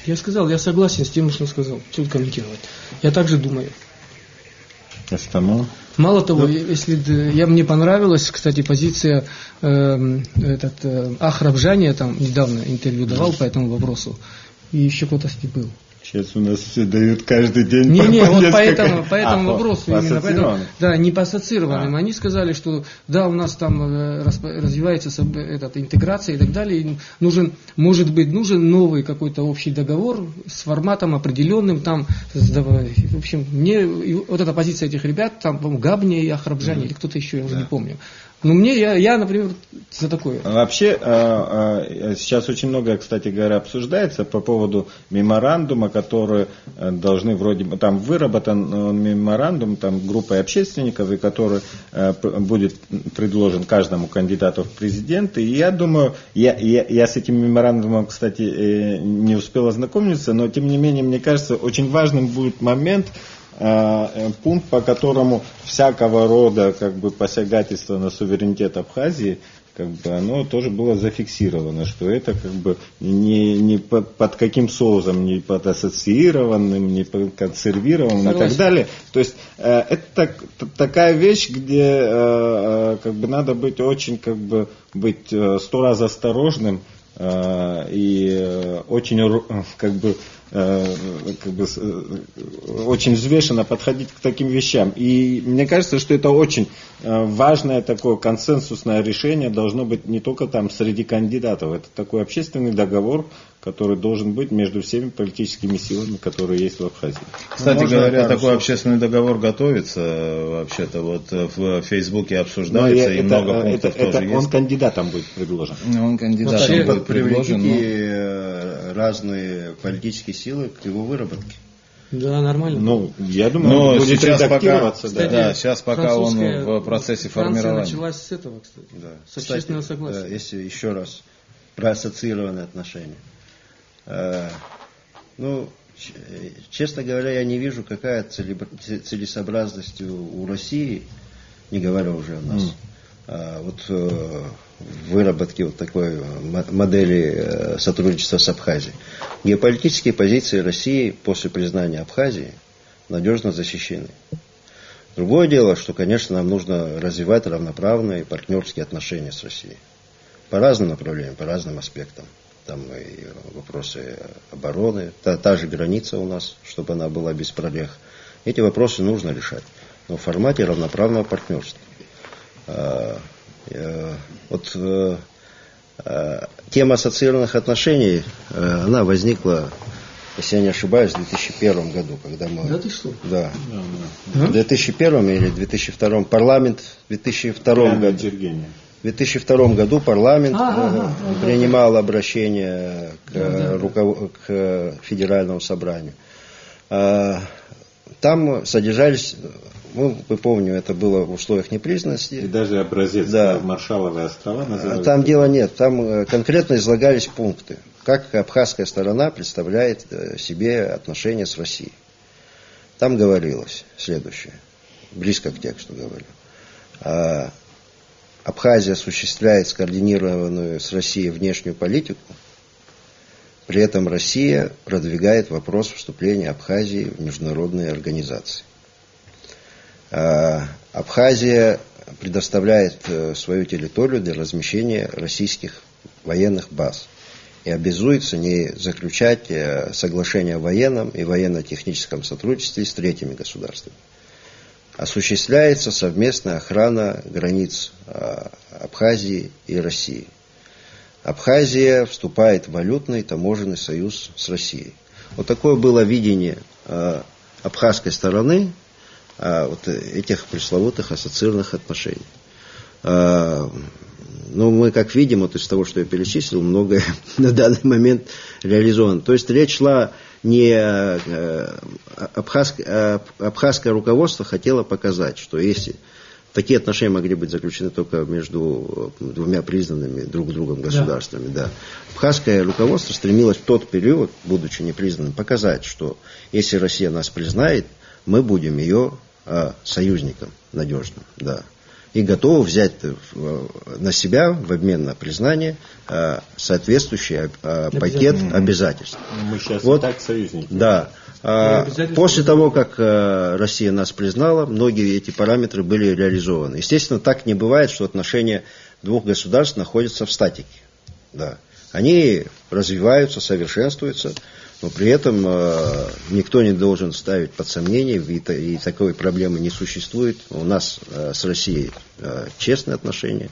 Я сказал, я согласен с тем, что он сказал. Что тут комментировать? Я также думаю. Мало того, если мне понравилась, кстати, позиция Ахрабжани, я там недавно интервью давал по этому вопросу, и еще кто-то с ним был. Сейчас у нас все дают каждый день. Вот по этому вопросу именно. Поэтому, да, не по ассоциированным. Они сказали, что да, у нас там развивается интеграция и так далее. И может быть нужен новый какой-то общий договор с форматом определенным. Там, в общем, мне вот эта позиция этих ребят, там, по-моему, Габни и Ахрабжани, или кто-то еще, я уже не помню. Ну, я, например, за такое. Вообще, сейчас очень много, кстати говоря, обсуждается по поводу меморандума, который должны вроде бы, там выработан меморандум, там группой общественников, и который будет предложен каждому кандидату в президенты. И я думаю, я с этим меморандумом, кстати, не успел ознакомиться, но тем не менее, мне кажется, очень важным будет момент, пункт, по которому всякого рода посягательство на суверенитет Абхазии, оно тоже было зафиксировано, что это не под каким соусом, не под ассоциированным, не под консервированным и так далее. То есть это такая вещь, где надо быть очень быть 100 раз осторожным и очень очень взвешенно подходить к таким вещам. И мне кажется, что это очень важное такое консенсусное решение должно быть не только там среди кандидатов. Это такой общественный договор, который должен быть между всеми политическими силами, которые есть в Абхазии. Кстати говоря, такой общественный договор готовится, вообще-то вот в Фейсбуке обсуждается, и много пунктов тоже есть. Он кандидатом будет предложен. Он кандидатом будет предложен. Привлеките разные политические силы к его выработке. Да, нормально. Ну, я думаю, будет сейчас редактироваться. пока, сейчас пока он в процессе формирования. Франция началась с этого, кстати. Да. С общественного согласия. Да, если еще раз про ассоциированные отношения. Ну, честно говоря, я не вижу, какая целесообразность у России, не говоря уже о нас, вот в выработке вот такой модели сотрудничества с Абхазией. Геополитические позиции России после признания Абхазии надежно защищены. Другое дело, что, конечно, нам нужно развивать равноправные партнерские отношения с Россией. По разным направлениям, по разным аспектам. Там и вопросы обороны, та же граница у нас, чтобы она была без прорех. Эти вопросы нужно решать, но в формате равноправного партнерства. Вот тема ассоциированных отношений, она возникла, если я не ошибаюсь, в 2001 году, когда мы... Да ты что? Да. В 2001 или 2002 парламент в 2002 году. В 2002 году парламент принимал обращение к Федеральному собранию. Там содержались, мы помним, это было в условиях непризнанности. И даже образец, да. Маршалловы острова называются. Там дела нет, там конкретно излагались пункты, как абхазская сторона представляет себе отношения с Россией. Там говорилось следующее, близко к тексту говорю. Абхазия осуществляет скоординированную с Россией внешнюю политику, при этом Россия продвигает вопрос вступления Абхазии в международные организации. Абхазия предоставляет свою территорию для размещения российских военных баз и обязуется не заключать соглашения о военном и военно-техническом сотрудничестве с третьими государствами. Осуществляется совместная охрана границ Абхазии и России. Абхазия вступает в валютный таможенный союз с Россией. Вот такое было видение абхазской стороны вот этих пресловутых ассоциированных отношений. Но мы, как видим, вот из того, что я перечислил, многое на данный момент реализовано. То есть речь шла не абхазское руководство хотело показать, что если такие отношения могли быть заключены только между двумя признанными друг другом государствами, да. Абхазское руководство стремилось в тот период, будучи непризнанным, показать, что если Россия нас признает, мы будем ее союзником надежным, да. И готовы взять на себя в обмен на признание соответствующий пакет обязательств. Мы сейчас вот, и так союзники. Да. После того, как Россия нас признала, многие эти параметры были реализованы. Естественно, так не бывает, что отношения двух государств находятся в статике. Да. Они развиваются, совершенствуются, но при этом никто не должен ставить под сомнение, и такой проблемы не существует. У нас с Россией честные отношения.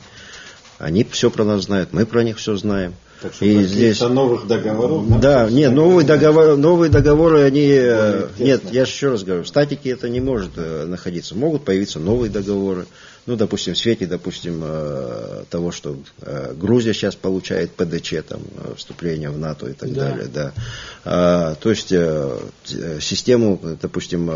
Они все про нас знают, мы про них все знаем. Так что и здесь новых договоров. Да, нет, новые договоры, они нет, я еще раз говорю, в статике это не может находиться. Могут появиться новые договоры. Ну, допустим, в свете, того, что Грузия сейчас получает ПДЧ, там, вступление в НАТО и так далее, да. То есть систему, допустим,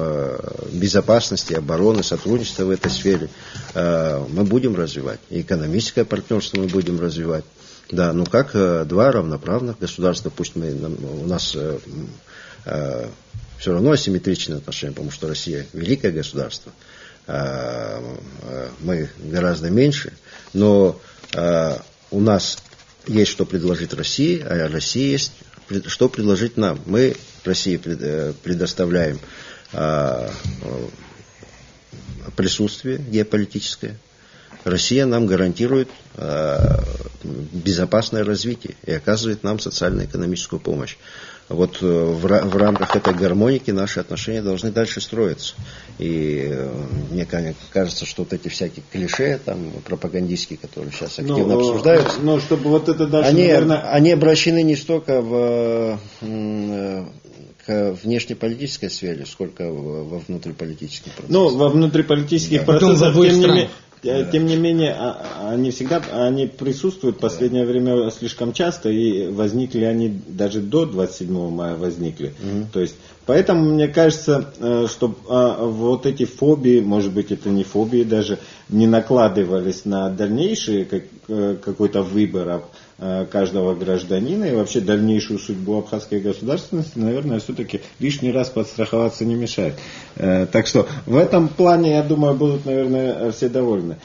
безопасности, обороны, сотрудничества в этой сфере мы будем развивать. И экономическое партнерство мы будем развивать. Да, ну как два равноправных государства, пусть у нас все равно асимметричные отношения, потому что Россия великое государство, мы гораздо меньше, но у нас есть что предложить России, а России есть что предложить нам. Мы России предоставляем присутствие геополитическое, Россия нам гарантирует безопасное развитие и оказывает нам социально-экономическую помощь. вот в рамках этой гармоники наши отношения должны дальше строиться. И мне кажется, что вот эти всякие клише там, пропагандистские, которые сейчас активно обсуждаются, но чтобы вот это даже, они обращены не столько к внешнеполитической сфере, сколько во внутриполитических процессах. Ну, во внутриполитических процессах, тем не менее, они присутствуют в последнее время слишком часто, и возникли они даже до 27 мая возникли. То есть, поэтому мне кажется, что вот эти фобии, может быть, это не фобии даже, не накладывались на дальнейший какой-то выбор каждого гражданина и вообще дальнейшую судьбу абхазской государственности, наверное, все-таки лишний раз подстраховаться не мешает. Так что в этом плане, я думаю, будут, наверное, все довольны.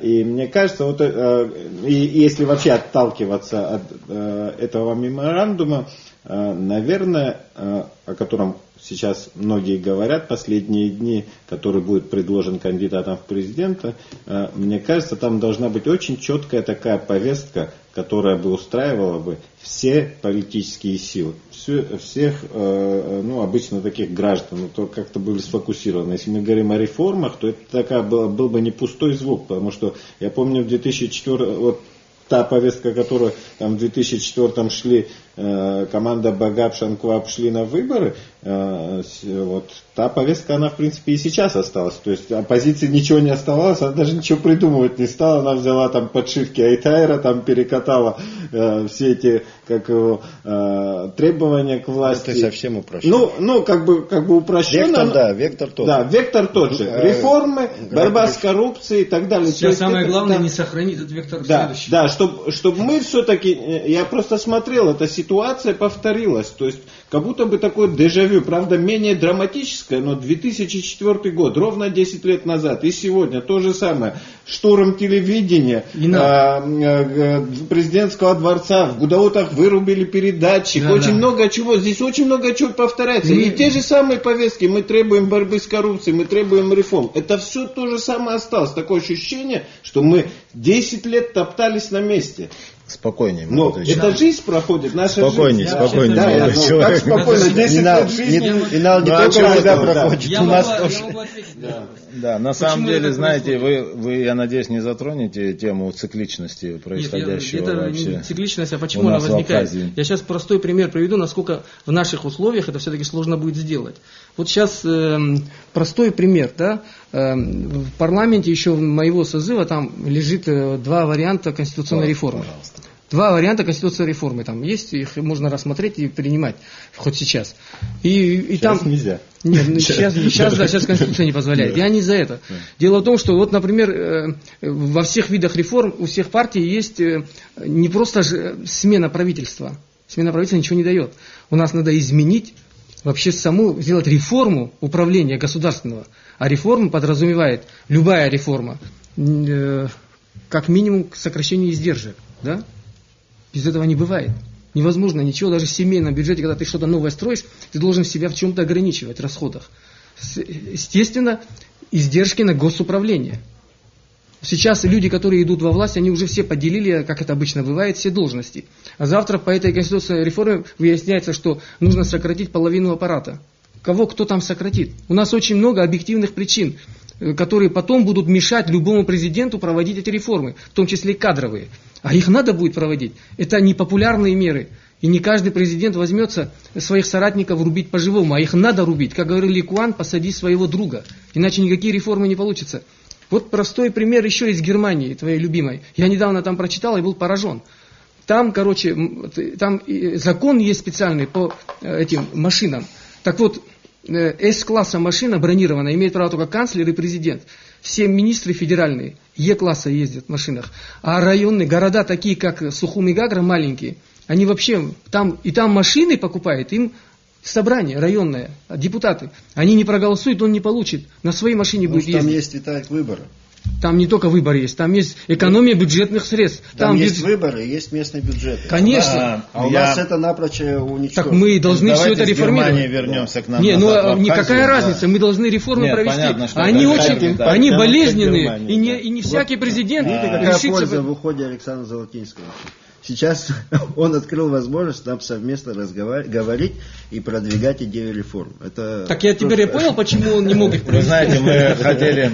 И мне кажется, вот, и если вообще отталкиваться от этого меморандума, наверное, о котором сейчас многие говорят последние дни, который будет предложен кандидатом в президенты, мне кажется, там должна быть очень четкая такая повестка, которая бы устраивала бы все политические силы, всех, обычно таких граждан, то как-то были сфокусированы. Если мы говорим о реформах, то это был бы не пустой звук, потому что я помню в 2004, та повестка, которую там в 2004 шли, команда Багап, Шанкваб шли на выборы, та повестка, она в принципе и сейчас осталась. То есть оппозиции ничего не оставалось, она даже ничего придумывать не стала, она взяла там подшивки Айтайра, там перекатала все эти требования к власти. Это совсем упрощенно. Как бы упрощенно. Вектор тот же. Да, вектор тот же. Реформы, борьба с коррупцией и так далее. Сейчас самое главное не сохранить этот вектор следующий. Да, чтобы мы все-таки, я просто смотрел, эта ситуация повторилась, то есть как будто бы такое дежавю, правда менее драматическое, но 2004 год, ровно 10 лет назад, и сегодня то же самое, штурм телевидения, президентского дворца, в Гудаутах вырубили передатчик, много чего, здесь очень много чего повторяется, и те же самые повестки, мы требуем борьбы с коррупцией, мы требуем реформ, это все то же самое осталось, такое ощущение, что мы 10 лет топтались на месте. Спокойнее. Но эта жизнь проходит, наша жизнь. Спокойнее. Как спокойно, 10 лет жизни. Финал не только у тебя проходит, у нас тоже. Да, на самом деле, знаете, вы, я надеюсь, не затронете тему цикличности происходящего вообще. Это цикличность, а почему она возникает? Я сейчас простой пример приведу, насколько в наших условиях это все-таки сложно будет сделать. Вот сейчас простой пример, да, в парламенте еще моего созыва там лежит два варианта конституционной реформы. Пожалуйста. Два варианта конституционной реформы там есть, их можно рассмотреть и принимать хоть сейчас. И сейчас там нельзя. Нет, сейчас Конституция не позволяет. Я не за это. Дело в том, что вот, например, во всех видах реформ у всех партий есть не просто смена правительства. Смена правительства ничего не дает. У нас надо изменить вообще сделать реформу управления государственного. А реформа подразумевает, любая реформа, как минимум сокращение издержек. Да? Без этого не бывает. Невозможно ничего, даже в семейном бюджете, когда ты что-то новое строишь, ты должен себя в чем-то ограничивать в расходах. Естественно, издержки на госуправление. Сейчас люди, которые идут во власть, они уже все поделили, как это обычно бывает, все должности. А завтра по этой конституционной реформе выясняется, что нужно сократить половину аппарата. Кто там сократит? У нас очень много объективных причин, которые потом будут мешать любому президенту проводить эти реформы, в том числе и кадровые. А их надо будет проводить. Это непопулярные меры. И не каждый президент возьмется своих соратников рубить по-живому, а их надо рубить. Как говорил Ли Куан, посади своего друга. Иначе никакие реформы не получатся. Вот простой пример еще из Германии, твоей любимой. Я недавно там прочитал и был поражен. Там, там закон есть специальный по этим машинам. Так вот, С-класса машина бронированная имеет право только канцлер и президент. Все министры федеральные Е-класса ездят в машинах. А районные города, такие как Сухум и Гагра, маленькие, они вообще там машины покупают, им собрание районное, депутаты. Они не проголосуют, он не получит. На своей машине будет ездить. Там есть витают выборы. Там не только выборы есть, там есть экономия бюджетных средств. Там есть выборы, есть местные бюджеты. Конечно. У нас это напрочь уничтожено. Так мы должны все это реформировать. Давайте вернемся к нам. Никакая разница, мы должны реформы провести. Понятно, они болезненные, и не всякий президент какая польза в уходе Александра Золотинского? сейчас он открыл возможность нам совместно говорить и продвигать идею реформ. Это так я теперь понял, почему он не мог их провести. Вы знаете, мы хотели...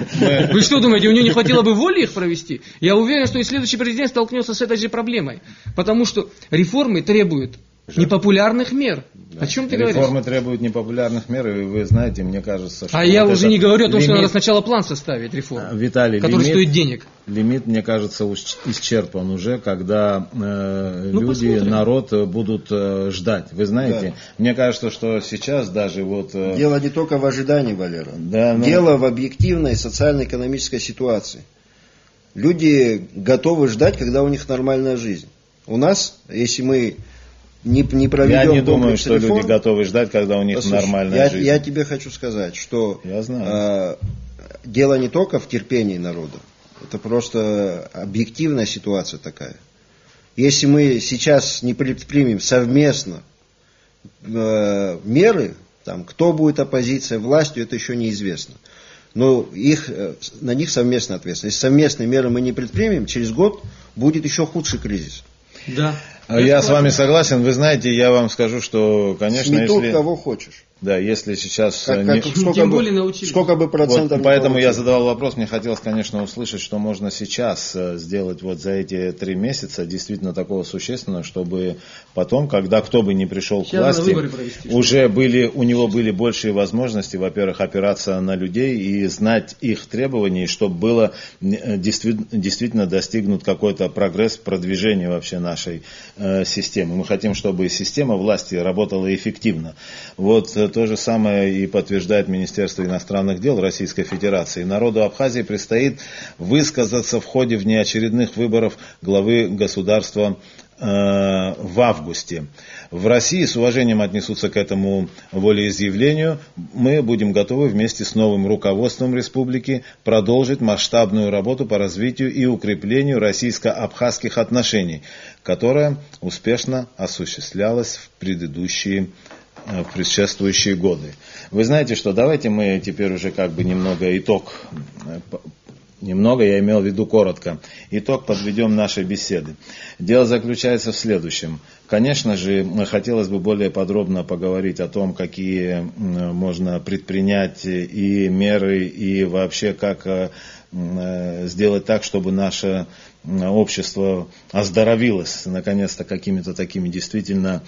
Вы что думаете, у него не хватило бы воли их провести? Я уверен, что и следующий президент столкнется с этой же проблемой. Потому что реформы требуют непопулярных мер. Да. О чем ты говоришь? Реформы требуют непопулярных мер, и вы знаете, мне кажется, что... А я уже не говорю о том, что надо сначала план составить реформ, Виталий, который стоит денег. Лимит, мне кажется, исчерпан уже, когда люди, посмотрим. Народ будут ждать. Вы знаете, мне кажется, что сейчас даже вот... Дело не только в ожидании, Валера. Да, Дело в объективной социально-экономической ситуации. Люди готовы ждать, когда у них нормальная жизнь. У нас, если мы не проведем... Я не думаю, что реформ, люди готовы ждать, когда у них нормальная жизнь. Я тебе хочу сказать, что дело не только в терпении народа. Это просто объективная ситуация такая. Если мы сейчас не предпримем совместно меры, там, кто будет оппозицией, властью, это еще неизвестно. Но на них совместная ответственность. Если совместные меры мы не предпримем, через год будет еще худший кризис. Да. Я с вами согласен. Вы знаете, я вам скажу, что, конечно, сметут кого хочешь. Да, если сейчас... Сколько бы процентов... Вот, поэтому я задавал вопрос, мне хотелось, конечно, услышать, что можно сейчас сделать вот за эти 3 месяца, действительно такого существенного, чтобы потом, когда кто бы ни пришел к власти, уже у него были большие возможности, во-первых, опираться на людей и знать их требования, чтобы было действительно достигнут какой-то прогресс, продвижение вообще нашей системы. Мы хотим, чтобы система власти работала эффективно. Вот то же самое и подтверждает Министерство иностранных дел Российской Федерации. Народу Абхазии предстоит высказаться в ходе внеочередных выборов главы государства в августе. В России с уважением отнесутся к этому волеизъявлению. Мы будем готовы вместе с новым руководством республики продолжить масштабную работу по развитию и укреплению российско-абхазских отношений, которая успешно осуществлялась в предшествующие годы. Вы знаете, что давайте мы теперь уже как бы немного, я имел в виду коротко, итог подведем нашей беседы. Дело заключается в следующем. Конечно же, хотелось бы более подробно поговорить о том, какие можно предпринять и меры, и вообще как сделать так, чтобы наше общество оздоровилось, наконец-то, какими-то такими действительно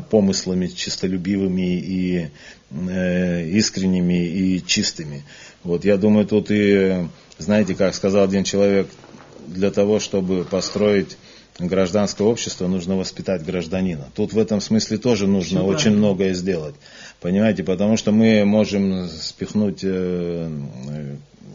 помыслами чистолюбивыми и искренними и чистыми. Вот, я думаю, тут и, знаете, как сказал один человек, для того, чтобы построить гражданское общество, нужно воспитать гражданина. Тут в этом смысле тоже нужно очень многое сделать. Понимаете, потому что мы можем спихнуть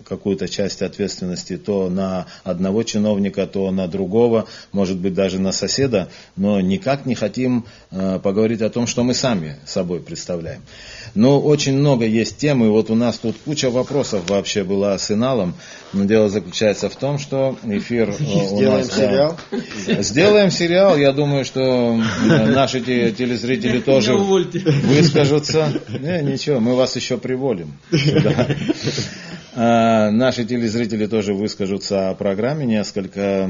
какую-то часть ответственности то на одного чиновника, то на другого, может быть даже на соседа, но никак не хотим поговорить о том, что мы сами собой представляем. Но очень много есть тем, и вот у нас тут куча вопросов вообще была с Иналом, но дело заключается в том, что эфир у нас... Сделаем сериал, я думаю, что наши телезрители тоже выскажутся. Ничего, мы вас еще приволим сюда. Наши телезрители тоже выскажутся о программе, несколько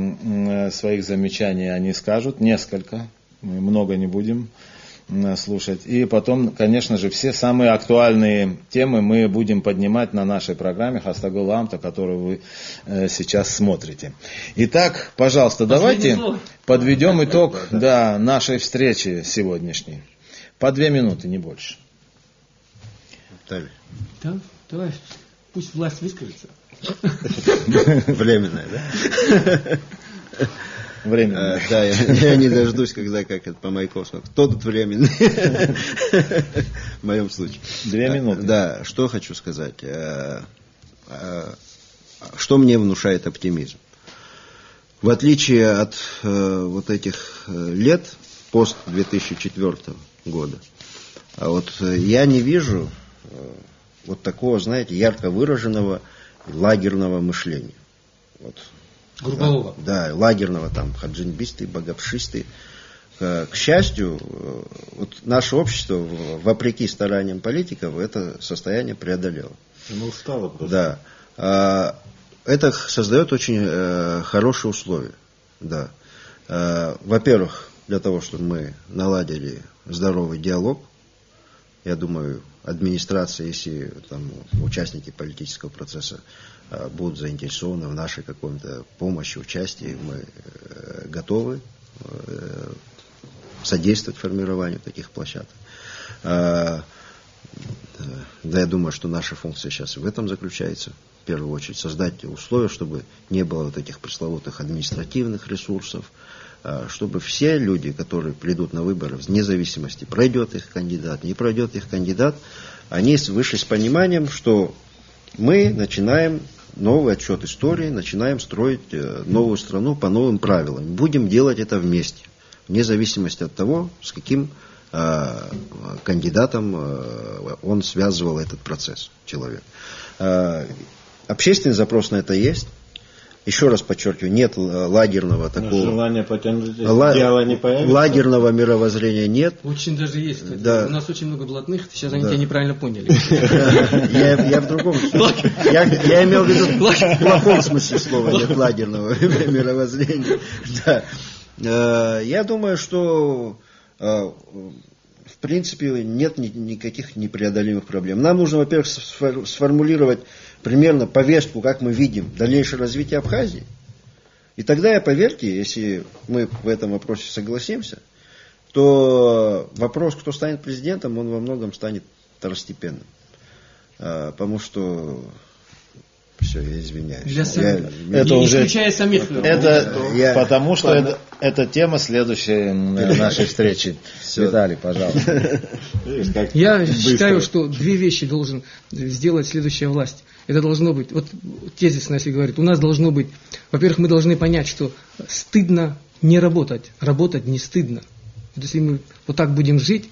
своих замечаний они скажут, несколько, мы много не будем слушать. И потом, конечно же, все самые актуальные темы мы будем поднимать на нашей программе «Хастагол Ламта», которую вы сейчас смотрите. Итак, пожалуйста, давайте подведем итог нашей встречи сегодняшней. По 2 минуты, не больше. Давай. Пусть власть выскажется. Временная, да? Временная. Да, я не дождусь, когда, как это по Маяковскому, кто тут временный? В моем случае. 2 минуты. Да, что хочу сказать. Что мне внушает оптимизм? В отличие от вот этих лет, пост 2004 года, вот я не вижу вот такого, знаете, ярко выраженного лагерного мышления. Вот. Грубового. Да, лагерного, там, хаджинбисты, багапшисты. К счастью, вот наше общество, вопреки стараниям политиков, это состояние преодолело. Оно устало просто. Да. Это создает очень хорошие условия. Да. Во-первых, для того, чтобы мы наладили здоровый диалог, я думаю, администрация, если там участники политического процесса будут заинтересованы в нашей какой-то помощи, участии, мы готовы содействовать формированию таких площадок. Да, я думаю, что наша функция сейчас в этом заключается. В первую очередь создать условия, чтобы не было вот этих пресловутых административных ресурсов, чтобы все люди, которые придут на выборы, вне зависимости, пройдет их кандидат, не пройдет их кандидат, они вышли с пониманием, что мы начинаем новый отсчет истории, начинаем строить новую страну по новым правилам. Будем делать это вместе, вне зависимости от того, с каким кандидатом он связывал этот процесс, человек. Общественный запрос на это есть. Еще раз подчеркиваю, нет лагерного такого... Желание потянуть дело не появится? Лагерного мировоззрения нет. Очень даже есть. Да. У нас очень много блатных, сейчас они тебя неправильно поняли. Я в другом смысле. Я имел в виду в плохом смысле слова, нет лагерного мировоззрения. Я думаю, что в принципе нет никаких непреодолимых проблем. Нам нужно, во-первых, сформулировать примерно повестку, как мы видим дальнейшее развитие Абхазии. И тогда, поверьте, если мы в этом вопросе согласимся, то вопрос, кто станет президентом, он во многом станет второстепенным. Потому что... Все, я извиняюсь. Это уже, исключая самих. Потому что это тема следующей нашей встречи. Виталий, пожалуйста. Я считаю, что две вещи должен сделать следующая власть. Это должно быть, вот тезисно, если говорить, у нас должно быть, во-первых, мы должны понять, что стыдно не работать, работать не стыдно. Вот если мы вот так будем жить,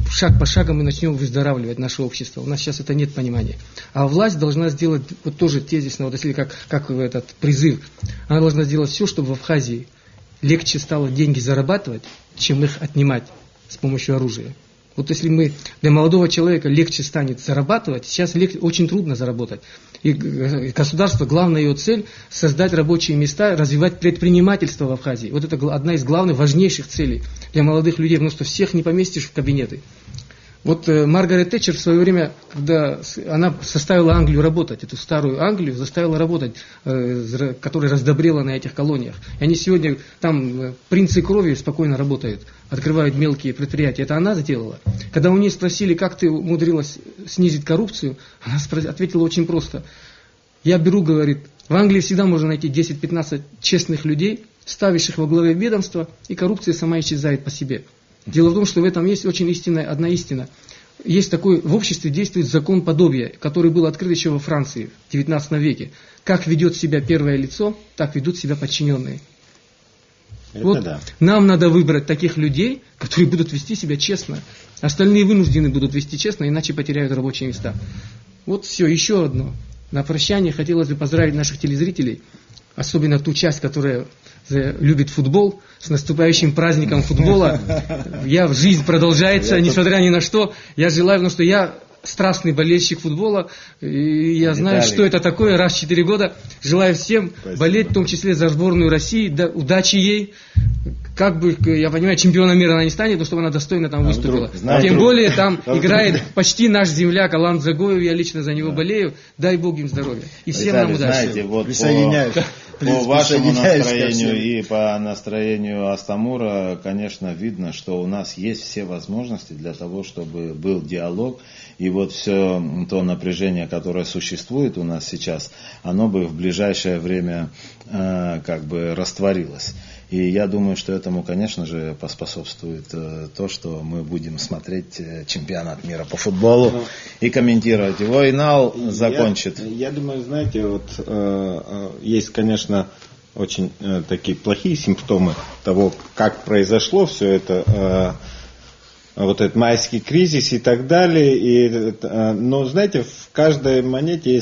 шаг по шагу мы начнем выздоравливать наше общество. У нас сейчас это нет понимания. А власть должна сделать, вот тоже тезисно, вот если как этот призыв, она должна сделать все, чтобы в Абхазии легче стало деньги зарабатывать, чем их отнимать с помощью оружия. Вот если для молодого человека легче станет зарабатывать, сейчас очень трудно заработать. И государство, главная ее цель – создать рабочие места, развивать предпринимательство в Абхазии. Вот это одна из главных, важнейших целей для молодых людей, потому что всех не поместишь в кабинеты. Вот Маргарет Тэтчер в свое время, когда она составила Англию работать, эту старую Англию заставила работать, которая раздобрела на этих колониях. И они сегодня там принцы крови спокойно работают, открывают мелкие предприятия. Это она сделала. Когда у нее спросили, как ты умудрилась снизить коррупцию, она ответила очень просто. Я беру, говорит, в Англии всегда можно найти 10-15 честных людей, ставишь их во главе ведомства, и коррупция сама исчезает по себе. Дело в том, что в этом есть очень одна истина. Есть такой, в обществе действует закон подобия, который был открыт еще во Франции в 19 веке. Как ведет себя первое лицо, так ведут себя подчиненные. Вот да. Нам надо выбрать таких людей, которые будут вести себя честно. Остальные вынуждены будут вести честно, иначе потеряют рабочие места. Вот все, еще одно. На прощание хотелось бы поздравить наших телезрителей, особенно ту часть, которая любит футбол, с наступающим праздником футбола. Жизнь продолжается, несмотря ни на что. Я желаю, потому что я страстный болельщик футбола, и я знаю, что это такое, раз в 4 года. Желаю всем болеть, в том числе за сборную России, удачи ей. Как бы, я понимаю, чемпионом мира она не станет, но чтобы она достойно там выступила. Тем более там играет почти наш земляк Алан Дзагоев, я лично за него болею. Дай Бог им здоровья. И всем нам удачи. Знаете, вот по вашему настроению и по настроению Астамура, конечно, видно, что у нас есть все возможности для того, чтобы был диалог. И вот все то напряжение, которое существует у нас сейчас, оно бы в ближайшее время растворилось. И я думаю, что этому, конечно же, поспособствует то, что мы будем смотреть чемпионат мира по футболу и комментировать его. И Инал закончит. Я думаю, знаете, есть, конечно, очень такие плохие симптомы того, как произошло все это, вот этот майский кризис и так далее. Но, знаете, в каждой монете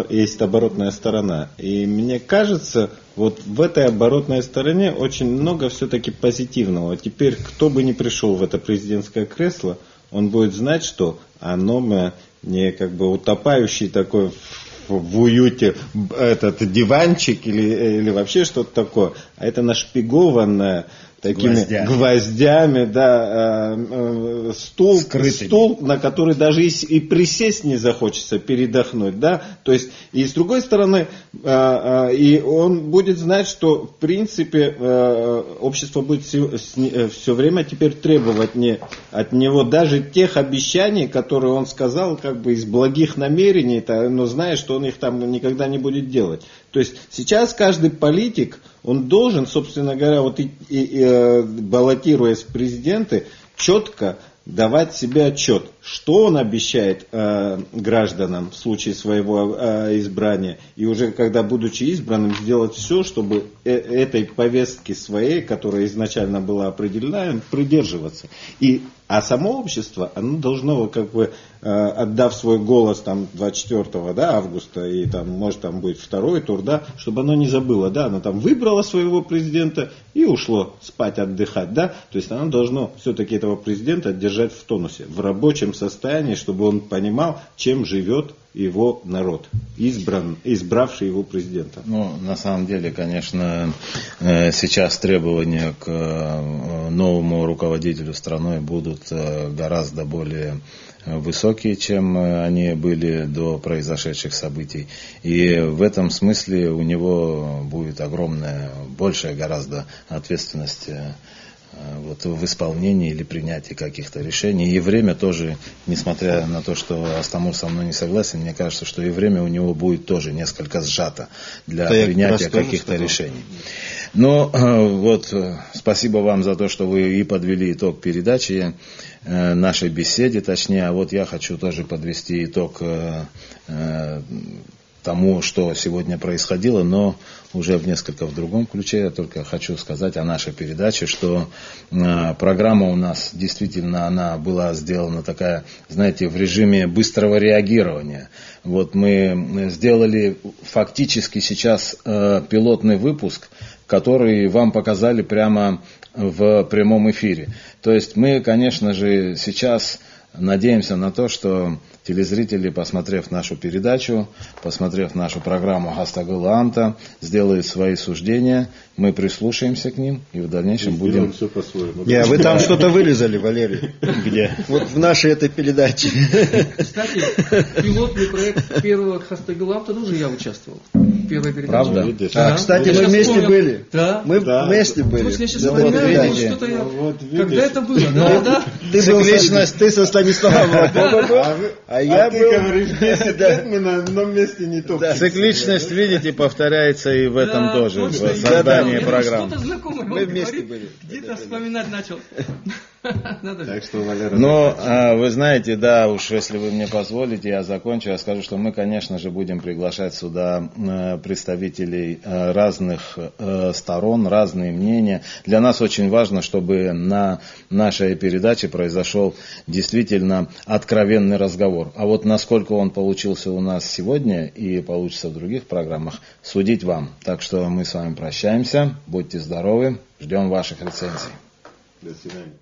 есть оборотная сторона. И мне кажется, вот в этой оборотной стороне очень много все-таки позитивного. Теперь, кто бы ни пришел в это президентское кресло, он будет знать, что оно не утопающий такой в уюте этот диванчик или вообще что-то такое, а это нашпигованное такими гвоздями, да, стул, на который даже и присесть не захочется, передохнуть, да, то есть, и с другой стороны, и он будет знать, что, в принципе, общество будет все время теперь требовать от него даже тех обещаний, которые он сказал, как бы из благих намерений, но зная, что он их там никогда не будет делать. То есть, сейчас каждый политик, он должен, собственно говоря, вот баллотируясь в президенты, четко давать себе отчет, что он обещает гражданам в случае своего избрания, и уже когда, будучи избранным, сделать все, чтобы этой повестки своей, которая изначально была определена, придерживаться. А само общество, оно должно, как бы, отдав свой голос там 24 августа, и там, может, там будет второй тур, да, чтобы оно не забыло, да, оно там выбрало своего президента и ушло спать, отдыхать, да, то есть оно должно все-таки этого президента держать в тонусе, в рабочем состоянии, чтобы он понимал, чем живет его народ, избравший его президента. Ну, на самом деле, конечно, сейчас требования к новому руководителю страной будут гораздо более высокие, чем они были до произошедших событий. И в этом смысле у него будет огромная, большая гораздо ответственность вот в исполнении или принятии каких-то решений. И время тоже, несмотря на то, что Астамур со мной не согласен, мне кажется, что и время у него будет тоже несколько сжато для принятия каких-то решений. Но вот спасибо вам за то, что вы и подвели итог передачи, нашей беседе, точнее, а вот я хочу тоже подвести итог тому, что сегодня происходило, но уже в другом ключе. Я только хочу сказать о нашей передаче, что программа у нас действительно, она была сделана такая, знаете, в режиме быстрого реагирования. Вот мы сделали фактически сейчас пилотный выпуск, который вам показали прямо в прямом эфире. То есть мы, конечно же, сейчас надеемся на то, что телезрители, посмотрев нашу передачу, посмотрев нашу программу «Гастагыла Анта», сделают свои суждения, мы прислушаемся к ним и в дальнейшем будем... все по-своему. Вы там что-то вырезали, Валерий. Где? Вот в нашей этой передаче. Кстати, пилотный проект первого «Гастагыла Анта» тоже я участвовал. Первая передача. Правда? Да. Кстати, мы вместе были. Да. Мы вместе были. Точно, я сейчас вспоминаю, что-то я... Когда это было? Да. Ты со Станиславом. А я ты был... говоришь, 10 лет мы на одном месте не то. Цикличность, видите, повторяется и в этом тоже, в создании программ. Что-то знакомое. Мы вместе были. Где-то вспоминать начал. Так что, Валера... Но вы знаете, да, уж если вы мне позволите, я закончу, я скажу, что мы, конечно же, будем приглашать сюда представителей разных сторон, разные мнения. Для нас очень важно, чтобы на нашей передаче произошел действительно откровенный разговор. А вот насколько он получился у нас сегодня и получится в других программах, судить вам. Так что мы с вами прощаемся, будьте здоровы, ждем ваших рецензий. До свидания.